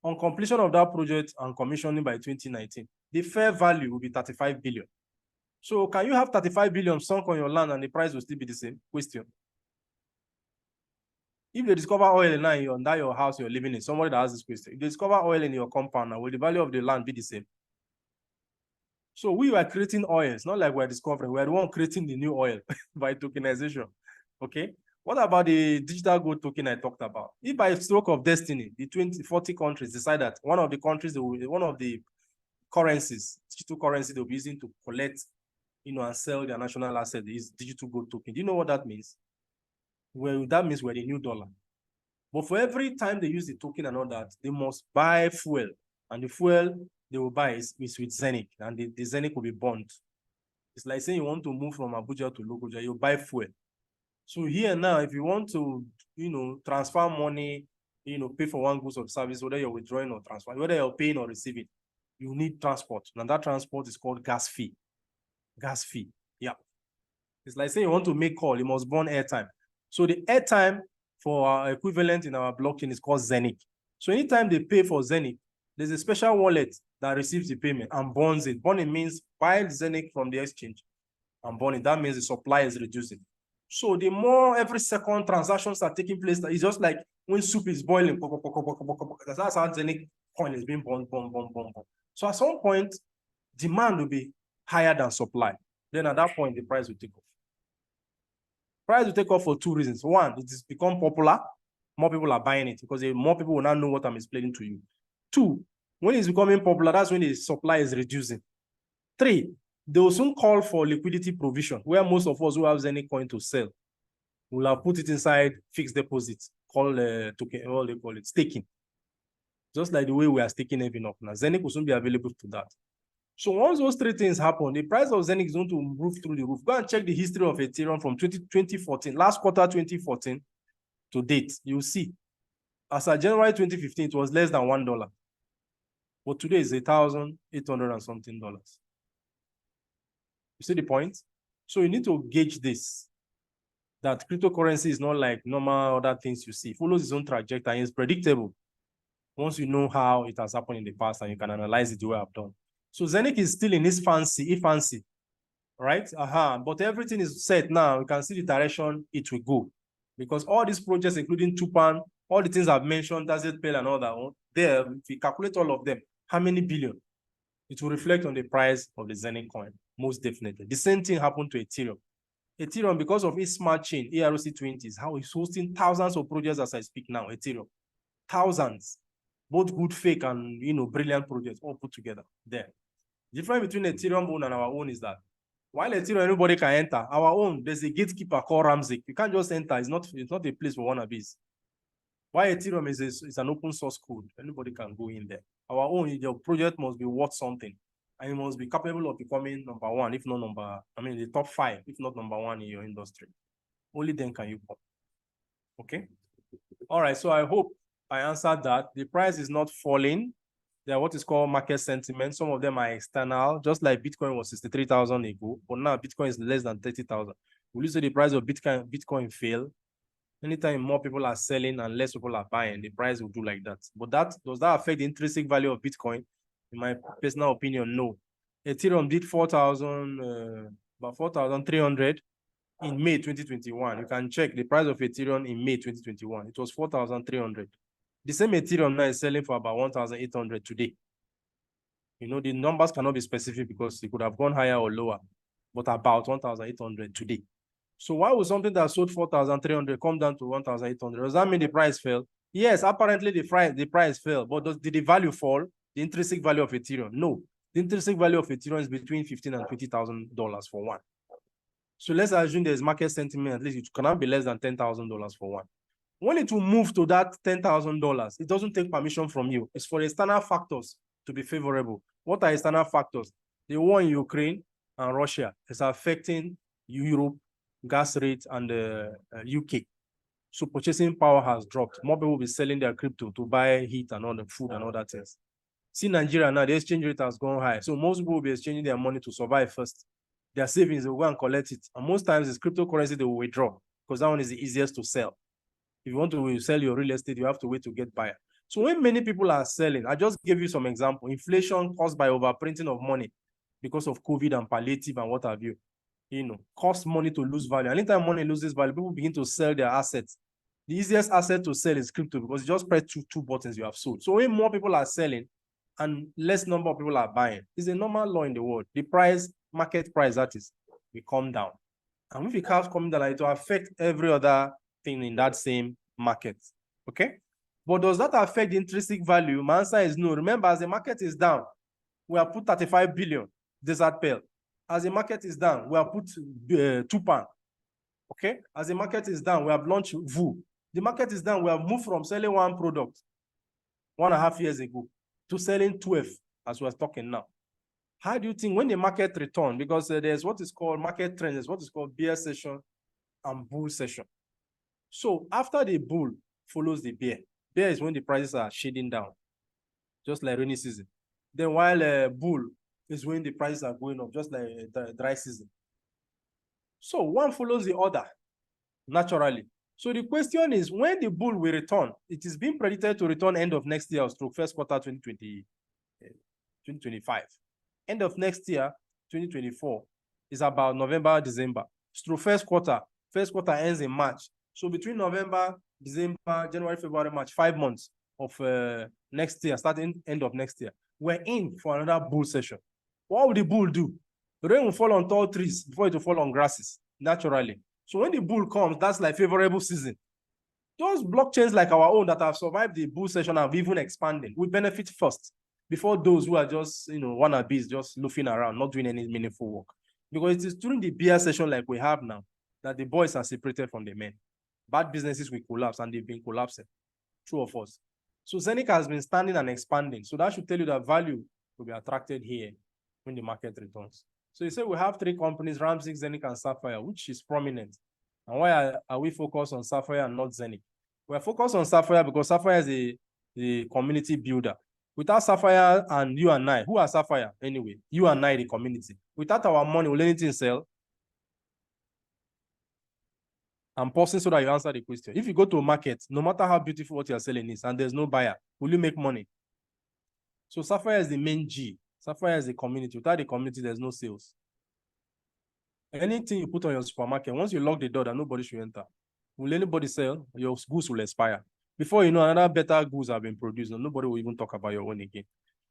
On completion of that project and commissioning by 2019, the fair value will be 35 billion. So can you have 35 billion sunk on your land and the price will still be the same? Question. If they discover oil now in your house you're living in, somebody that has this question, if they discover oil in your compound, now will the value of the land be the same? So we were creating oils, not like we're discovering, we're the one creating the new oil by tokenization. Okay. What about the digital gold token I talked about? If by stroke of destiny, the 40 countries decide that one of the countries, one of the currencies, digital currency they'll be using to collect, you know, and sell their national asset is digital gold token. Do you know what that means? Well, that means we're the new dollar. But for every time they use the token and all that, they must buy fuel. And the fuel they will buy is with Zenith, and the Zenith will be bond. It's like saying you want to move from Abuja to Lokoja, you buy fuel. So here now, if you want to, you know, transfer money, you know, pay for one goods or service, whether you're withdrawing or transferring, whether you're paying or receiving, you need transport. And that transport is called gas fee. Gas fee. Yeah. It's like saying you want to make call, you must burn airtime. So the airtime for our equivalent in our blockchain is called Zenith. So anytime they pay for Zenith, there's a special wallet that receives the payment and burns it. Burning means buy Zenith from the exchange and burn it. That means the supply is reducing. So the more every second transactions are taking place, it's just like when soup is boiling. That's how Zenith coin is being burned. So at some point, demand will be higher than supply. Then at that point, the price will take off. Price will take off for two reasons. One, it has become popular. More people are buying it because more people will now know what I'm explaining to you. Two, when it's becoming popular, that's when the supply is reducing. Three, they will soon call for liquidity provision, where most of us who have Zenith coin to sell will have put it inside fixed deposits, called token, what they call it, staking. Just like the way we are staking every up now. Zenith will soon be available to that. So once those three things happen, the price of Zenith is going to move through the roof. Go and check the history of Ethereum from 2014, last quarter 2014 to date. You'll see. As of January 2015, it was less than $1. But today is $1,800 and something. You see the point? So you need to gauge this. That cryptocurrency is not like normal other things you see. It follows its own trajectory and it's predictable. Once you know how it has happened in the past and you can analyze it the way I've done. So Zenith is still in its fancy, right? But everything is set now. You can see the direction it will go. Because all these projects, including Tupan, all the things I've mentioned, Desert Pearl and all that, there, if you calculate all of them, how many billion? It will reflect on the price of the Zenith coin, most definitely. The same thing happened to Ethereum. Ethereum, because of its smart chain, ERC20s, how it's hosting thousands of projects as I speak now, Ethereum. Thousands. Both good, fake, and, you know, brilliant projects all put together there. The difference between Ethereum own and our own is that while Ethereum, anybody can enter, our own, there's a gatekeeper called Ramsey. You can't just enter. It's not a place for wannabes. Why Ethereum is an open source code. Anybody can go in there. Our own, your project must be worth something. And it must be capable of becoming number one, if not the top 5, if not number 1 in your industry. Only then can you come. Okay. All right. So I hope I answered that. The price is not falling. They are what is called market sentiment. Some of them are external, just like Bitcoin was 63,000 ago, but now Bitcoin is less than 30,000. Will you say the price of Bitcoin fail? Anytime more people are selling and less people are buying, the price will do like that. But does that affect the intrinsic value of Bitcoin? In my personal opinion, no. Ethereum did 4,000, about 4,300 in May 2021. You can check the price of Ethereum in May 2021. It was 4,300. The same Ethereum now is selling for about 1,800 today. You know, the numbers cannot be specific because it could have gone higher or lower, but about 1,800 today. So why would something that sold 4,300 come down to 1,800? Does that mean the price fell? Yes, apparently the price fell, but did the value fall? The intrinsic value of Ethereum? No. The intrinsic value of Ethereum is between $15,000 and $20,000 for one. So let's assume there's market sentiment, at least it cannot be less than $10,000 for one. When it will move to that $10,000, it doesn't take permission from you. It's for external factors to be favorable. What are external factors? The war in Ukraine and Russia is affecting Europe, gas rate, and the UK. So purchasing power has dropped. More people will be selling their crypto to buy heat and all the food and other things. See Nigeria now, the exchange rate has gone high. So most people will be exchanging their money to survive first. Their savings, they will go and collect it. And most times it's cryptocurrency they will withdraw because that one is the easiest to sell. If you want to sell your real estate, you have to wait to get buyer. So when many people are selling, I just gave you some example. Inflation caused by overprinting of money because of COVID and palliative and what have you, cost money to lose value. Anytime money loses value, people begin to sell their assets. The easiest asset to sell is crypto because you just press two buttons, you have sold. So when more people are selling and less number of people are buying, it's a normal law in the world. The price, market price, that is, will come down. And if it keeps coming down, it will affect every other thing in that same market. Okay? But does that affect the intrinsic value? My answer is no. Remember, as the market is down, we have put 35 billion desert pearl. As the market is down, we have put Tupan. Okay? As the market is down, we have launched VU. The market is down, we have moved from selling one product 1.5 years ago to selling 12 as we're talking now. How do you think when the market return? Because there's what is called market trend, there's what is called bear session and bull session. So after the bull follows the bear. Bear is when the prices are shading down, just like rainy season. Then while bull is when the prices are going up, just like the dry season. So one follows the other naturally. So the question is, when the bull will return, it is being predicted to return end of next year or first quarter 2025. End of next year, 2024, is about November, December. First quarter ends in March. So between November, December, January, February, March, 5 months of next year, starting end of next year, we're in for another bull session. What will the bull do? The rain will fall on tall trees before it will fall on grasses, naturally. So when the bull comes, that's like favorable season. Those blockchains like our own that have survived the bull session and even expanding will benefit first before those who are just, wannabes, just loafing around, not doing any meaningful work. Because it is during the bear session like we have now that the boys are separated from the men. Bad businesses will collapse, and they've been collapsing. True of us. So Zenic has been standing and expanding. So that should tell you that value will be attracted here when the market returns. So you say we have 3 companies, Ramzik, Zenic, and Safir, which is prominent. And why are we focused on Safir and not Zenic? We're focused on Safir because Safir is a community builder. Without Safir and you and I, who are Safir anyway? You and I, the community. Without our money, will anything sell? I'm pausing so that you answer the question. If you go to a market, no matter how beautiful what you're selling is, and there's no buyer, will you make money? So Safir is the main G. Safir is the community. Without the community, there's no sales. Anything you put on your supermarket, once you lock the door, that nobody should enter. Will anybody sell? Your goods will expire. Before you know, another better goods have been produced, and nobody will even talk about your own again.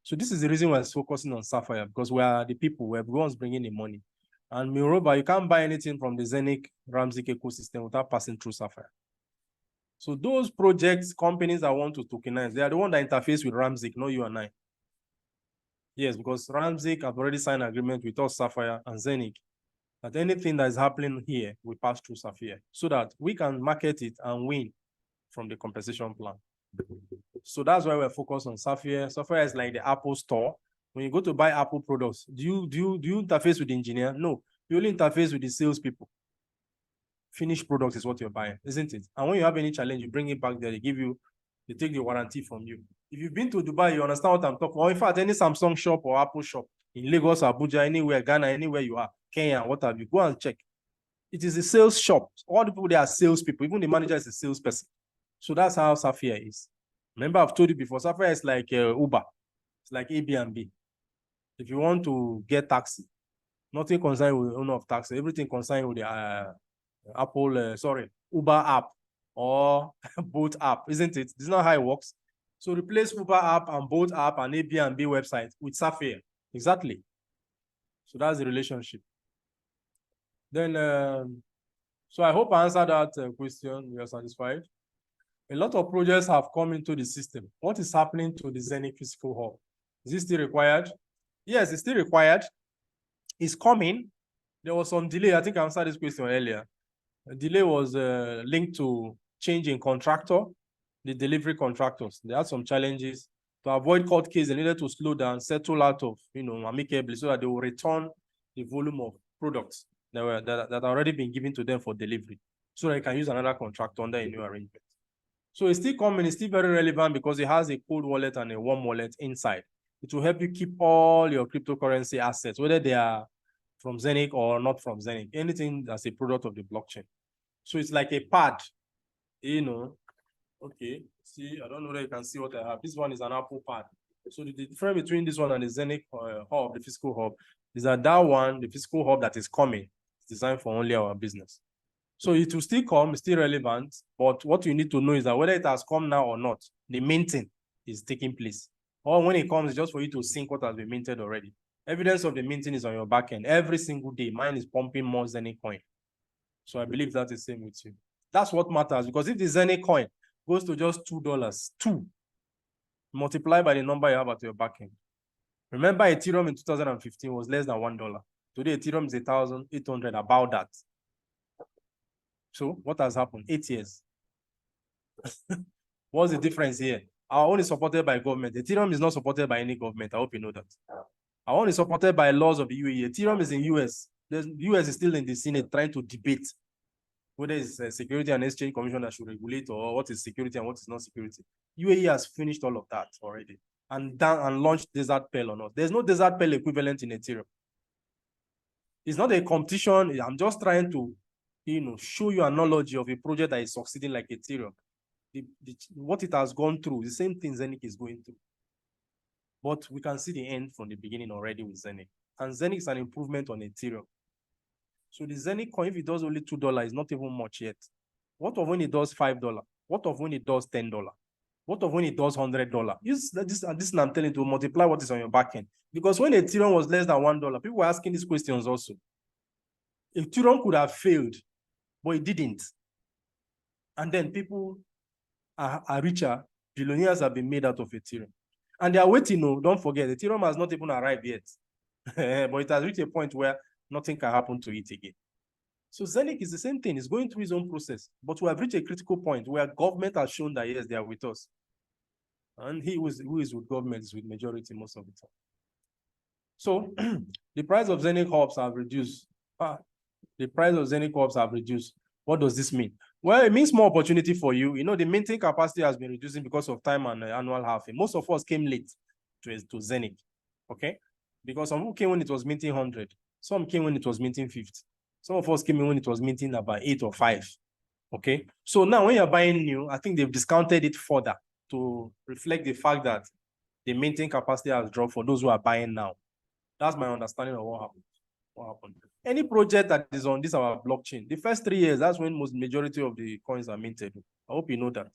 So this is the reason we're focusing on Safir, because we are the people, we're the ones bringing the money. And moreover, you can't buy anything from the Zenic Ramzik ecosystem without passing through Safir. So those projects, companies that want to tokenize, they are the one that interface with Ramzik, not you and I. Yes, because Ramzik have already signed an agreement with us, Safir and Zenic, that anything that is happening here will pass through Safir, so that we can market it and win from the compensation plan. So that's why we're focused on Safir. Safir is like the Apple store. When you go to buy Apple products, do you interface with the engineer? No, you only interface with the salespeople. Finished product is what you're buying, isn't it? And when you have any challenge, you bring it back there, they take the warranty from you. If you've been to Dubai, you understand what I'm talking about. Or in fact, any Samsung shop or Apple shop in Lagos, Abuja, anywhere, Ghana, anywhere you are, Kenya, what have you, go and check. It is a sales shop. All the people there are salespeople. Even the manager is a salesperson. So that's how Safir is. Remember, I've told you before, Safir is like Uber. It's like Airbnb. If you want to get taxi, nothing concerned with the owner of taxi. Everything concerned with the Uber app or Bolt app, isn't it? This is not how it works. So replace Uber app and Bolt app and Airbnb website with Safir. Exactly. So that's the relationship. Then, so I hope I answered that question. You're satisfied. A lot of projects have come into the system. What is happening to the Zenith physical hub? Is it still required? Yes, it's still required. It's coming. There was some delay. I think I answered this question earlier. The delay was linked to change in contractor, the delivery contractors. They had some challenges. To avoid court case, they needed to slow down, settle out of, amicably, so that they will return the volume of products that have already been given to them for delivery, so they can use another contractor under a new arrangement. So it's still coming, it's still very relevant because it has a cold wallet and a warm wallet inside. It will help you keep all your cryptocurrency assets, whether they are from Zenith or not from Zenith, anything that's a product of the blockchain. So it's like a pad, Okay, see, I don't know that you can see what I have. This one is an Apple pad. So the difference between this one and the Zenith hub, the physical hub, is that one, the physical hub that is coming, is designed for only our business. So it will still come, it's still relevant, but what you need to know is that whether it has come now or not, the minting is taking place. Or when it comes, it's just for you to sync what has been minted already. Evidence of the minting is on your back end. Every single day, mine is pumping more Zenith coin. So I believe that's the same with you. That's what matters, because if the Zenith coin goes to just $2, multiply by the number you have at your back end. Remember, Ethereum in 2015 was less than $1. Today, Ethereum is 1,800, about that. So what has happened? 8 years. What's the difference here? Our own is supported by government. Ethereum is not supported by any government. I hope you know that. Our own is supported by laws of the UAE. Ethereum is in US. The US is still in the Senate trying to debate whether it's a Security and Exchange Commission that should regulate, or what is security and what is not security. UAE has finished all of that already and launched Desert Pearl on us. There's no Desert Pearl equivalent in Ethereum. It's not a competition. I'm just trying to, show you analogy of a project that is succeeding like Ethereum. What it has gone through, the same thing Zenith is going through. But we can see the end from the beginning already with Zenith. And Zenith is an improvement on Ethereum. So the Zenith coin, if it does only $2, is not even much yet. What of when it does $5? What of when it does $10? What of when it does $100? This I'm telling you, to multiply what is on your back end. Because when Ethereum was less than $1, people were asking these questions also. Ethereum could have failed, but it didn't. And then people are richer. Billionaires have been made out of Ethereum. And they are waiting. No, don't forget, Ethereum has not even arrived yet. But it has reached a point where nothing can happen to it again. So Zenith is the same thing. It's going through its own process. But we have reached a critical point where government has shown that, yes, they are with us. And who is with government is with majority most of the time. So the price of Zenith hubs have reduced. The price of Zenith hubs have reduced. What does this mean? Well, it means more opportunity for you. The minting capacity has been reducing because of time and annual halving. Most of us came late to Zenith, okay? Because some people came when it was minting 100. Some came when it was minting 50. Some of us came in when it was minting about 8 or 5, okay? So now when you're buying new, I think they've discounted it further to reflect the fact that the minting capacity has dropped for those who are buying now. That's my understanding of what happened. Any project that is on our blockchain, the first 3 years, that's when majority of the coins are minted. I hope you know that.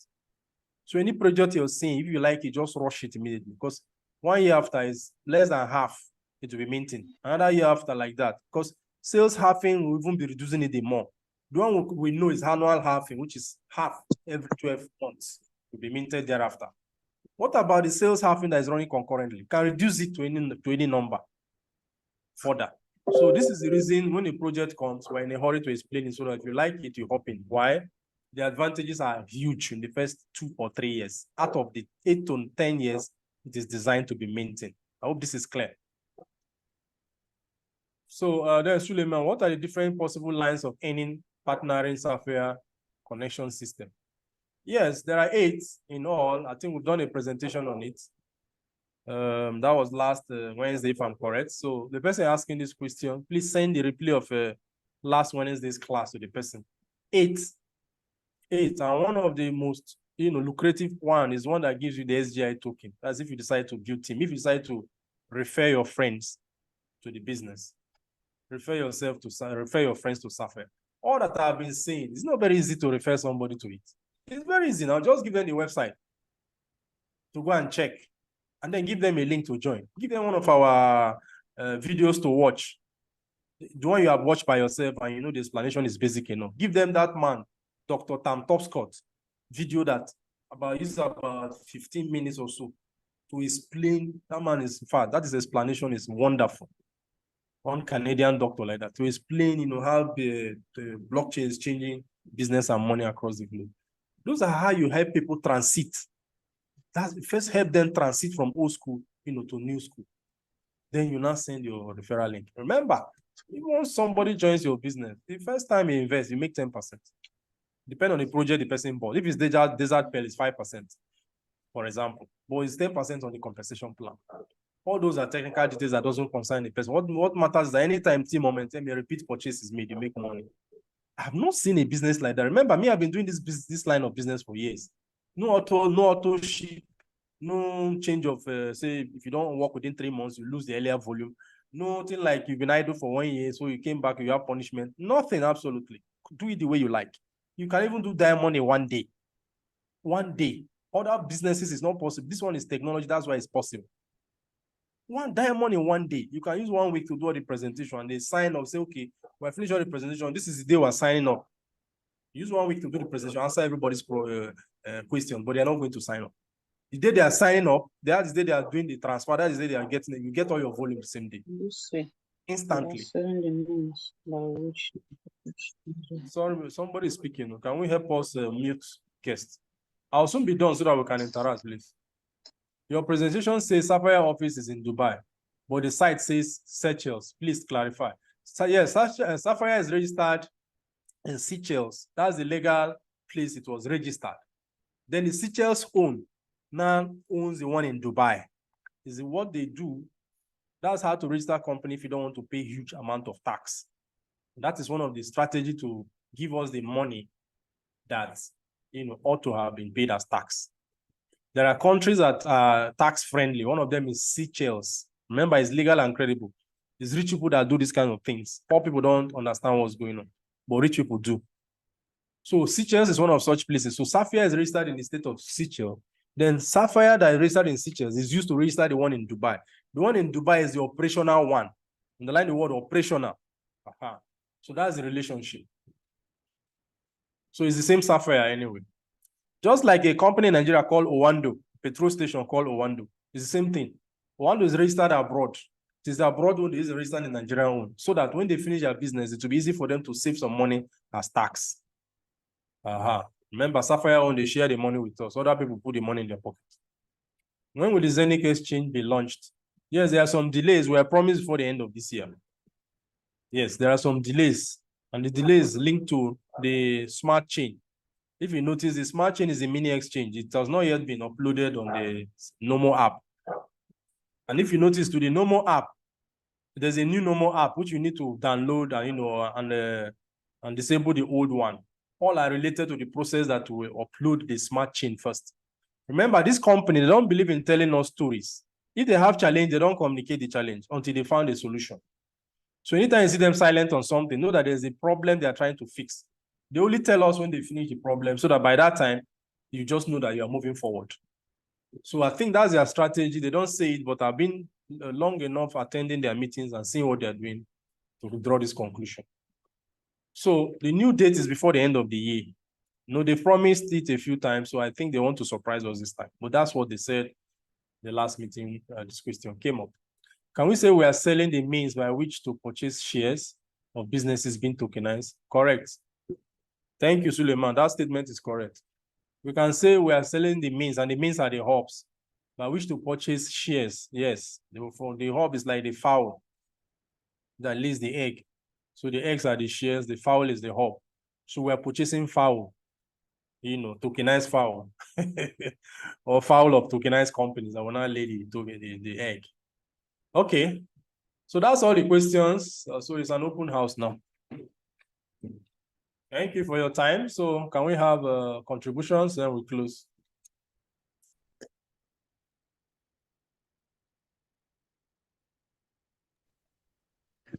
So any project you're seeing, if you like it, just rush it immediately, because 1 year after is less than half, it will be minting. Another year after, like that, because sales halving will even be reducing it more. The one we know is annual halving, which is half every 12 months, will be minted thereafter. What about the sales halving that is running concurrently? You can reduce it to any number further. So this is the reason when a project comes, we're in a hurry to explain it, so that if you like it, you hop in. Why? the advantages are huge in the first 2 or 3 years. Out of the 8 to 10 years, it is designed to be maintained. I hope this is clear. So then, Suleiman, what are the different possible lines of earning partnering Safir connection system? Yes, there are 8 in all. I think we've done a presentation on it. That was last Wednesday, if I'm correct. So the person asking this question, please send the replay of last Wednesday's class to the person. 8, and one of the most lucrative one is one that gives you the SGI token. That's if you decide to build team. If you decide to refer your friends to the business, refer your friends to Safir. All that I've been saying, it's not very easy to refer somebody to it. It's very easy now. Just give them the website to go and check, and then give them a link to join. Give them one of our videos to watch. The one you have watched by yourself, and you know the explanation is basic enough. Give them that man, Dr. Tam Topscott, video that uses about 15 minutes or so to explain. That man is, in fact, that is explanation is wonderful. One Canadian doctor like that to explain, how the blockchain is changing business and money across the globe. Those are how you help people transit. That's first help them transit from old school, to new school. Then you now send your referral link. Remember, even when somebody joins your business, the first time you invest, you make 10%. Depending on the project the person bought. If it's desert pearl, it's 5%, for example. But it's 10% on the compensation plan. All those are technical details that doesn't concern the person. What matters is that anytime team momentum, a repeat purchase is made, you make money. I have not seen a business like that. Remember, me, I've been doing this line of business for years. No auto ship, no change of, say, if you don't work within 3 months, you lose the earlier volume. Nothing like you've been idle for 1 year, so you came back, you have punishment. Nothing, absolutely. Do it the way you like. You can even do diamond in 1 day. 1 day. Other businesses is not possible. This one is technology, that's why it's possible. One diamond in 1 day. You can use 1 week to do all the presentation, and they sign up, say, okay, we're finished all the presentation. This is the day we're signing up. Use 1 week to do the presentation, answer everybody's question, but they're not going to sign up. The day they are signing up, that is the day they are doing the transfer, that is the day they are getting it. You get all your volume the same day. Instantly. Sorry, somebody is speaking. Can we help us mute guests? I'll soon be done so that we can interact, please. Your presentation says Safir office is in Dubai, but the site says Seychelles. Please clarify. So yes, Safir is registered in Seychelles. That's the legal place it was registered. Then the Seychelles now owns the one in Dubai. Is what they do. That's how to register a company if you don't want to pay huge amount of tax. That is one of the strategy to give us the money that ought to have been paid as tax. There are countries that are tax friendly. One of them is Seychelles. Remember, it's legal and credible. It's rich people that do these kind of things. Poor people don't understand what's going on, but rich people do. So Seychelles is one of such places. So Safir is registered in the state of Seychelles. Then Safir that is registered in Seychelles is used to register the one in Dubai. The one in Dubai is the operational one. Underline the word operational. So that's the relationship. So it's the same Safir anyway. Just like a company in Nigeria called Owando, petrol station called Owando. It's the same thing. Owando is registered abroad. It is abroad one, it is registered in Nigeria one. So that when they finish their business, it will be easy for them to save some money as tax. Remember, Safir own, they share the money with us. Other people put the money in their pocket. When will the Zenith exchange be launched? Yes, there are some delays. We are promised before the end of this year. Yes, there are some delays. And the delays linked to the smart chain. If you notice, the smart chain is a mini exchange. It has not yet been uploaded on the normal app. And if you notice, to the normal app, there's a new normal app which you need to download and and disable the old one. All are related to the process that will upload the smart chain first. Remember, this company, they don't believe in telling us stories. If they have challenge, they don't communicate the challenge until they found a solution. So anytime you see them silent on something, know that there's a problem they are trying to fix. They only tell us when they finish the problem, so that by that time, you just know that you are moving forward. So I think that's their strategy. They don't say it, but I've been long enough attending their meetings and seeing what they're doing to draw this conclusion. So the new date is before the end of the year. They promised it a few times, so I think they want to surprise us this time. But that's what they said the last meeting. This question came up. Can we say we are selling the means by which to purchase shares of businesses being tokenized? Correct. Thank you, Suleiman. That statement is correct. We can say we are selling the means, and the means are the hubs. But I wish to purchase shares. Yes, the hub is like the fowl that lays the egg. So the eggs are the shares, the fowl is the hub. So we are purchasing fowl, tokenized fowl, or fowl of tokenized companies that will not lay the egg. Okay, so that's all the questions. So it's an open house now. Thank you for your time. So can we have contributions, then we close?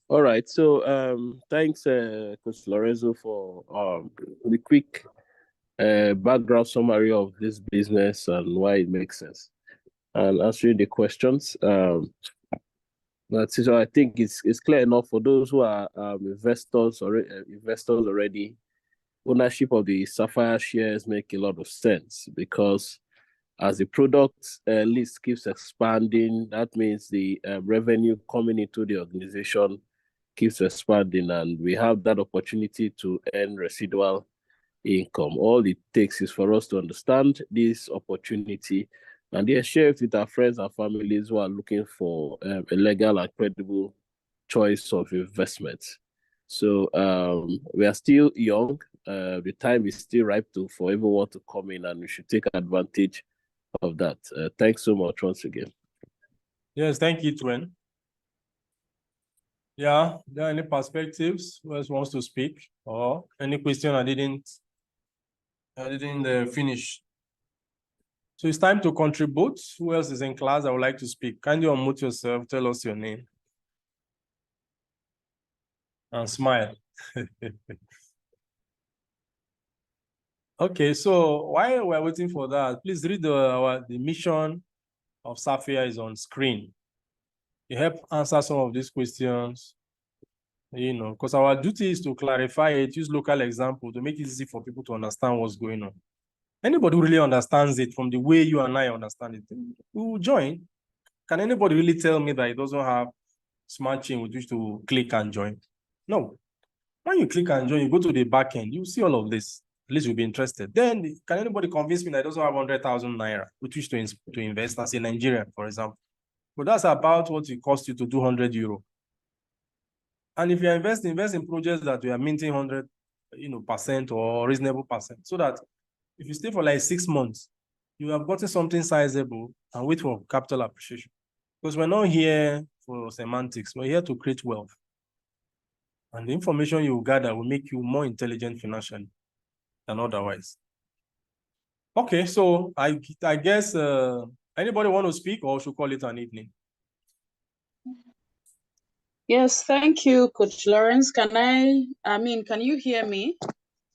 All right. So thanks, Coach Lorenzo, for the quick background summary of this business and why it makes sense, and answering the questions. So I think it's clear enough for those who are investors already. Ownership of the Sapphire shares make a lot of sense because as the product list keeps expanding, that means the revenue coming into the organization keeps expanding, and we have that opportunity to earn residual income. All it takes is for us to understand this opportunity and then share it with our friends and families who are looking for a legal and credible choice of investment. So we are still young. The time is still ripe for everyone to come in, and we should take advantage of that. Thanks so much once again. Yes, thank you, Twen. Yeah, there are any perspectives? Who else wants to speak? Or any question I didn't finish? So it's time to contribute. Who else is in class? I would like to speak. Kindly unmute yourself. Tell us your name. And smile. Okay, so while we're waiting for that, please read the mission of Safir is on screen. It help answer some of these questions, because our duty is to clarify it, use local example to make it easy for people to understand what's going on. Anybody who really understands it from the way you and I understand it, we will join. Can anybody really tell me that it doesn't have smart chain with which to click and join? No. When you click and join, you go to the back end, you see all of this. At least you'll be interested. Then, can anybody convince me that it doesn't have 100,000 naira with which to invest as a Nigerian, for example? But that's about what it costs you to do 100 euro. And if you invest in projects that we are minting 100, percent or reasonable percent, so that if you stay for like 6 months, you have gotten something sizable and wait for capital appreciation. Because we're not here for semantics. We're here to create wealth. And the information you gather will make you more intelligent financially than otherwise. Okay, so I guess anybody want to speak, or should call it an evening? Yes, thank you, Coach Lawrence. Can you hear me?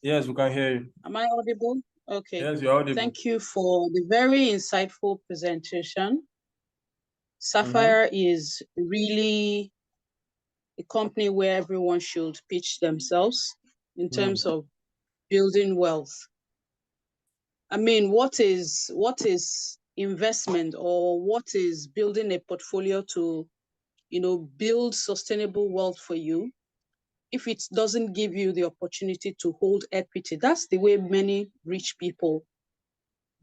Yes, we can hear you. Am I audible? Okay. Yes, you're audible. Thank you for the very insightful presentation. Safir is really a company where everyone should pitch themselves in terms of building wealth. I mean, what is investment, or what is building a portfolio to, build sustainable wealth for you if it doesn't give you the opportunity to hold equity? That's the way many rich people,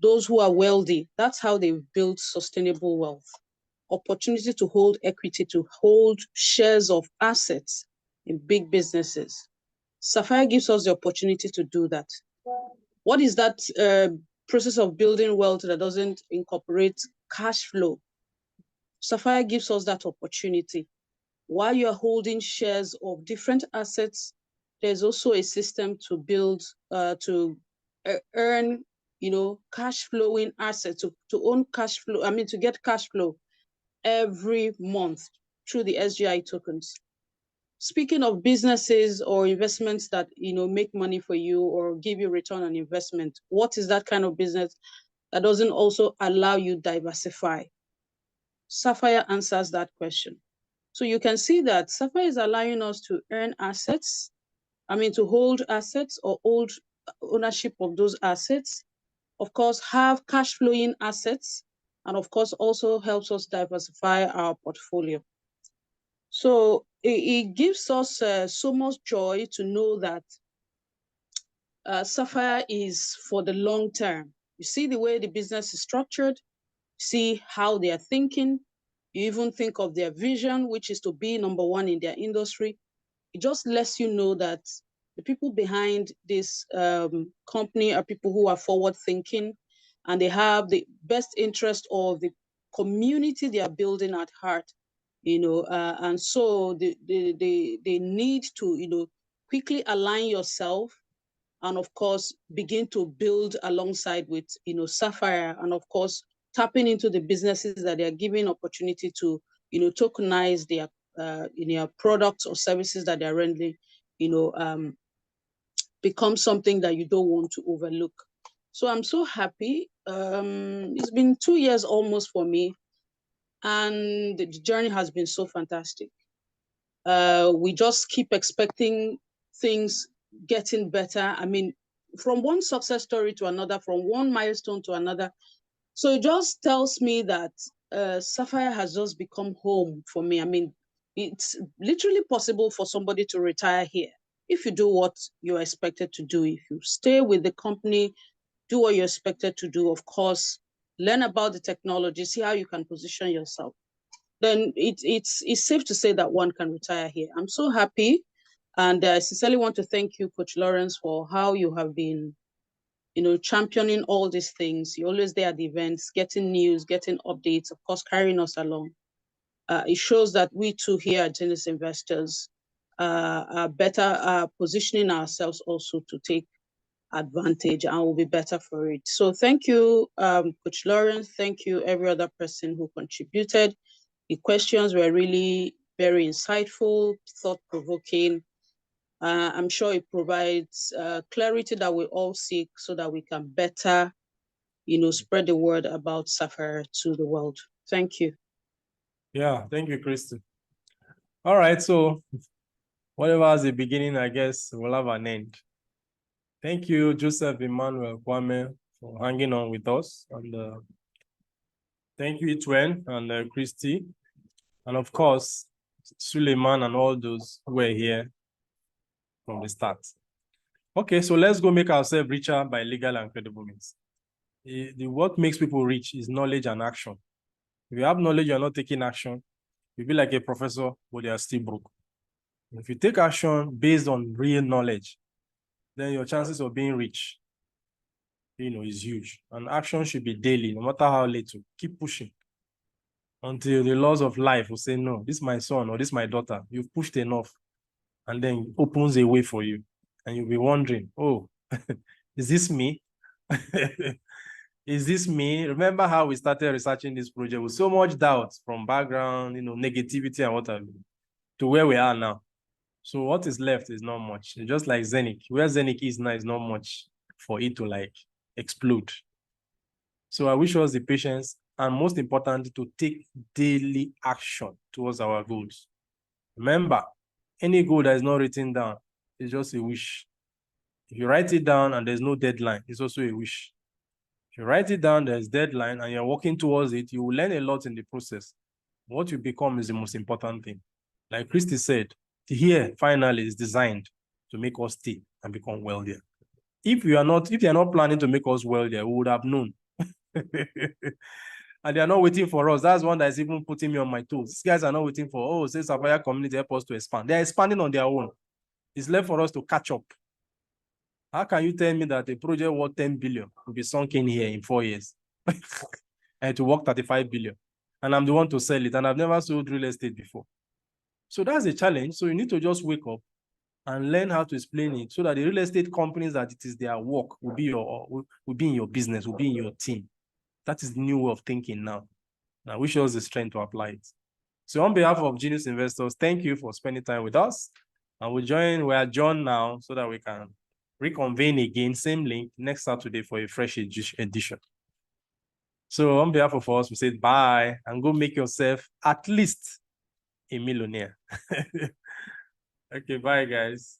those who are wealthy, that's how they build sustainable wealth. Opportunity to hold equity, to hold shares of assets in big businesses. Safir gives us the opportunity to do that. What is that process of building wealth that doesn't incorporate cash flow? Safir gives us that opportunity. While you're holding shares of different assets, there's also a system to build, to earn, cash flowing assets, to own cash flow, to get cash flow every month through the SGI tokens. Speaking of businesses or investments that, make money for you or give you return on investment, what is that kind of business that doesn't also allow you diversify? Safir answers that question. So you can see that Safir is allowing us to earn assets, to hold assets or hold ownership of those assets, of course, have cash flowing assets, and of course, also helps us diversify our portfolio. So it gives us so much joy to know that Sapphire is for the long term. You see the way the business is structured, see how they are thinking. You even think of their vision, which is to be number one in their industry. It just lets you know that the people behind this company are people who are forward thinking, and they have the best interest of the community they are building at heart, and so they need to, quickly align yourself, and of course begin to build alongside with Sapphire, and of course tapping into the businesses that they are giving opportunity to tokenize their products or services that they're rendering, become something that you don't want to overlook. So I'm so happy. It's been 2 years almost for me, and the journey has been so fantastic. We just keep expecting things getting better. I mean, from one success story to another, from one milestone to another. So it just tells me that Sapphire has just become home for me. I mean, it's literally possible for somebody to retire here if you do what you're expected to do. If you stay with the company, do what you're expected to do, of course, learn about the technology, see how you can position yourself, then it's safe to say that one can retire here. I'm so happy. And I sincerely want to thank you, Coach Lawrence, for how you have been, championing all these things. You're always there at the events, getting news, getting updates, of course, carrying us along. It shows that we too here at Genesis Investors are better positioning ourselves also to take advantage, and will be better for it. So thank you, Coach Lawrence. Thank you, every other person who contributed. The questions were really very insightful, thought-provoking. I'm sure it provides clarity that we all seek so that we can better, spread the word about Sapphire to the world. Thank you. Yeah, thank you, Christy. All right, so whatever has a beginning, I guess, will have an end. Thank you, Joseph Emmanuel Kwame, for hanging on with us. And thank you, Itwen and Christy. And of course, Suleiman and all those who were here from the start. Okay, so let's go make ourselves richer by legal and credible means. What makes people rich is knowledge and action. If you have knowledge, you're not taking action, you'll be like a professor, but you are still broke. If you take action based on real knowledge, then your chances of being rich, is huge. And action should be daily, no matter how little. Keep pushing until the laws of life will say, no, this is my son or this is my daughter. You've pushed enough. And then opens a way for you. And you'll be wondering, oh, is this me? Is this me? Remember how we started researching this project with so much doubt from background, negativity and what have you, to where we are now. So what is left is not much. It's just like Zenith. Where Zenith is now is not much for it to explode. So I wish us the patience and, most importantly, to take daily action towards our goals. Remember, any goal that is not written down is just a wish. If you write it down and there's no deadline, it's also a wish. If you write it down, there's deadline and you're working towards it, you will learn a lot in the process. What you become is the most important thing. Like Christy said, here finally is designed to make us stay and become wealthier. If you're not planning to make us wealthier, we would have known. And they are not waiting for us. That's one that is even putting me on my toes. These guys are not waiting for, say Sapphire community help us to expand. They're expanding on their own. It's left for us to catch up. How can you tell me that a project worth 10 billion will be sunk in here in 4 years and to work 35 billion? And I'm the one to sell it. And I've never sold real estate before. So that's a challenge. So you need to just wake up and learn how to explain it so that the real estate companies that it is their work will be in your business, will be in your team. That is the new way of thinking now. And I wish us the strength to apply it. So on behalf of Genius Investors, thank you for spending time with us. And we are joined now so that we can reconvene again, same link, next Saturday for a fresh edition. So on behalf of us, we say bye and go make yourself at least a millionaire. Okay, bye guys.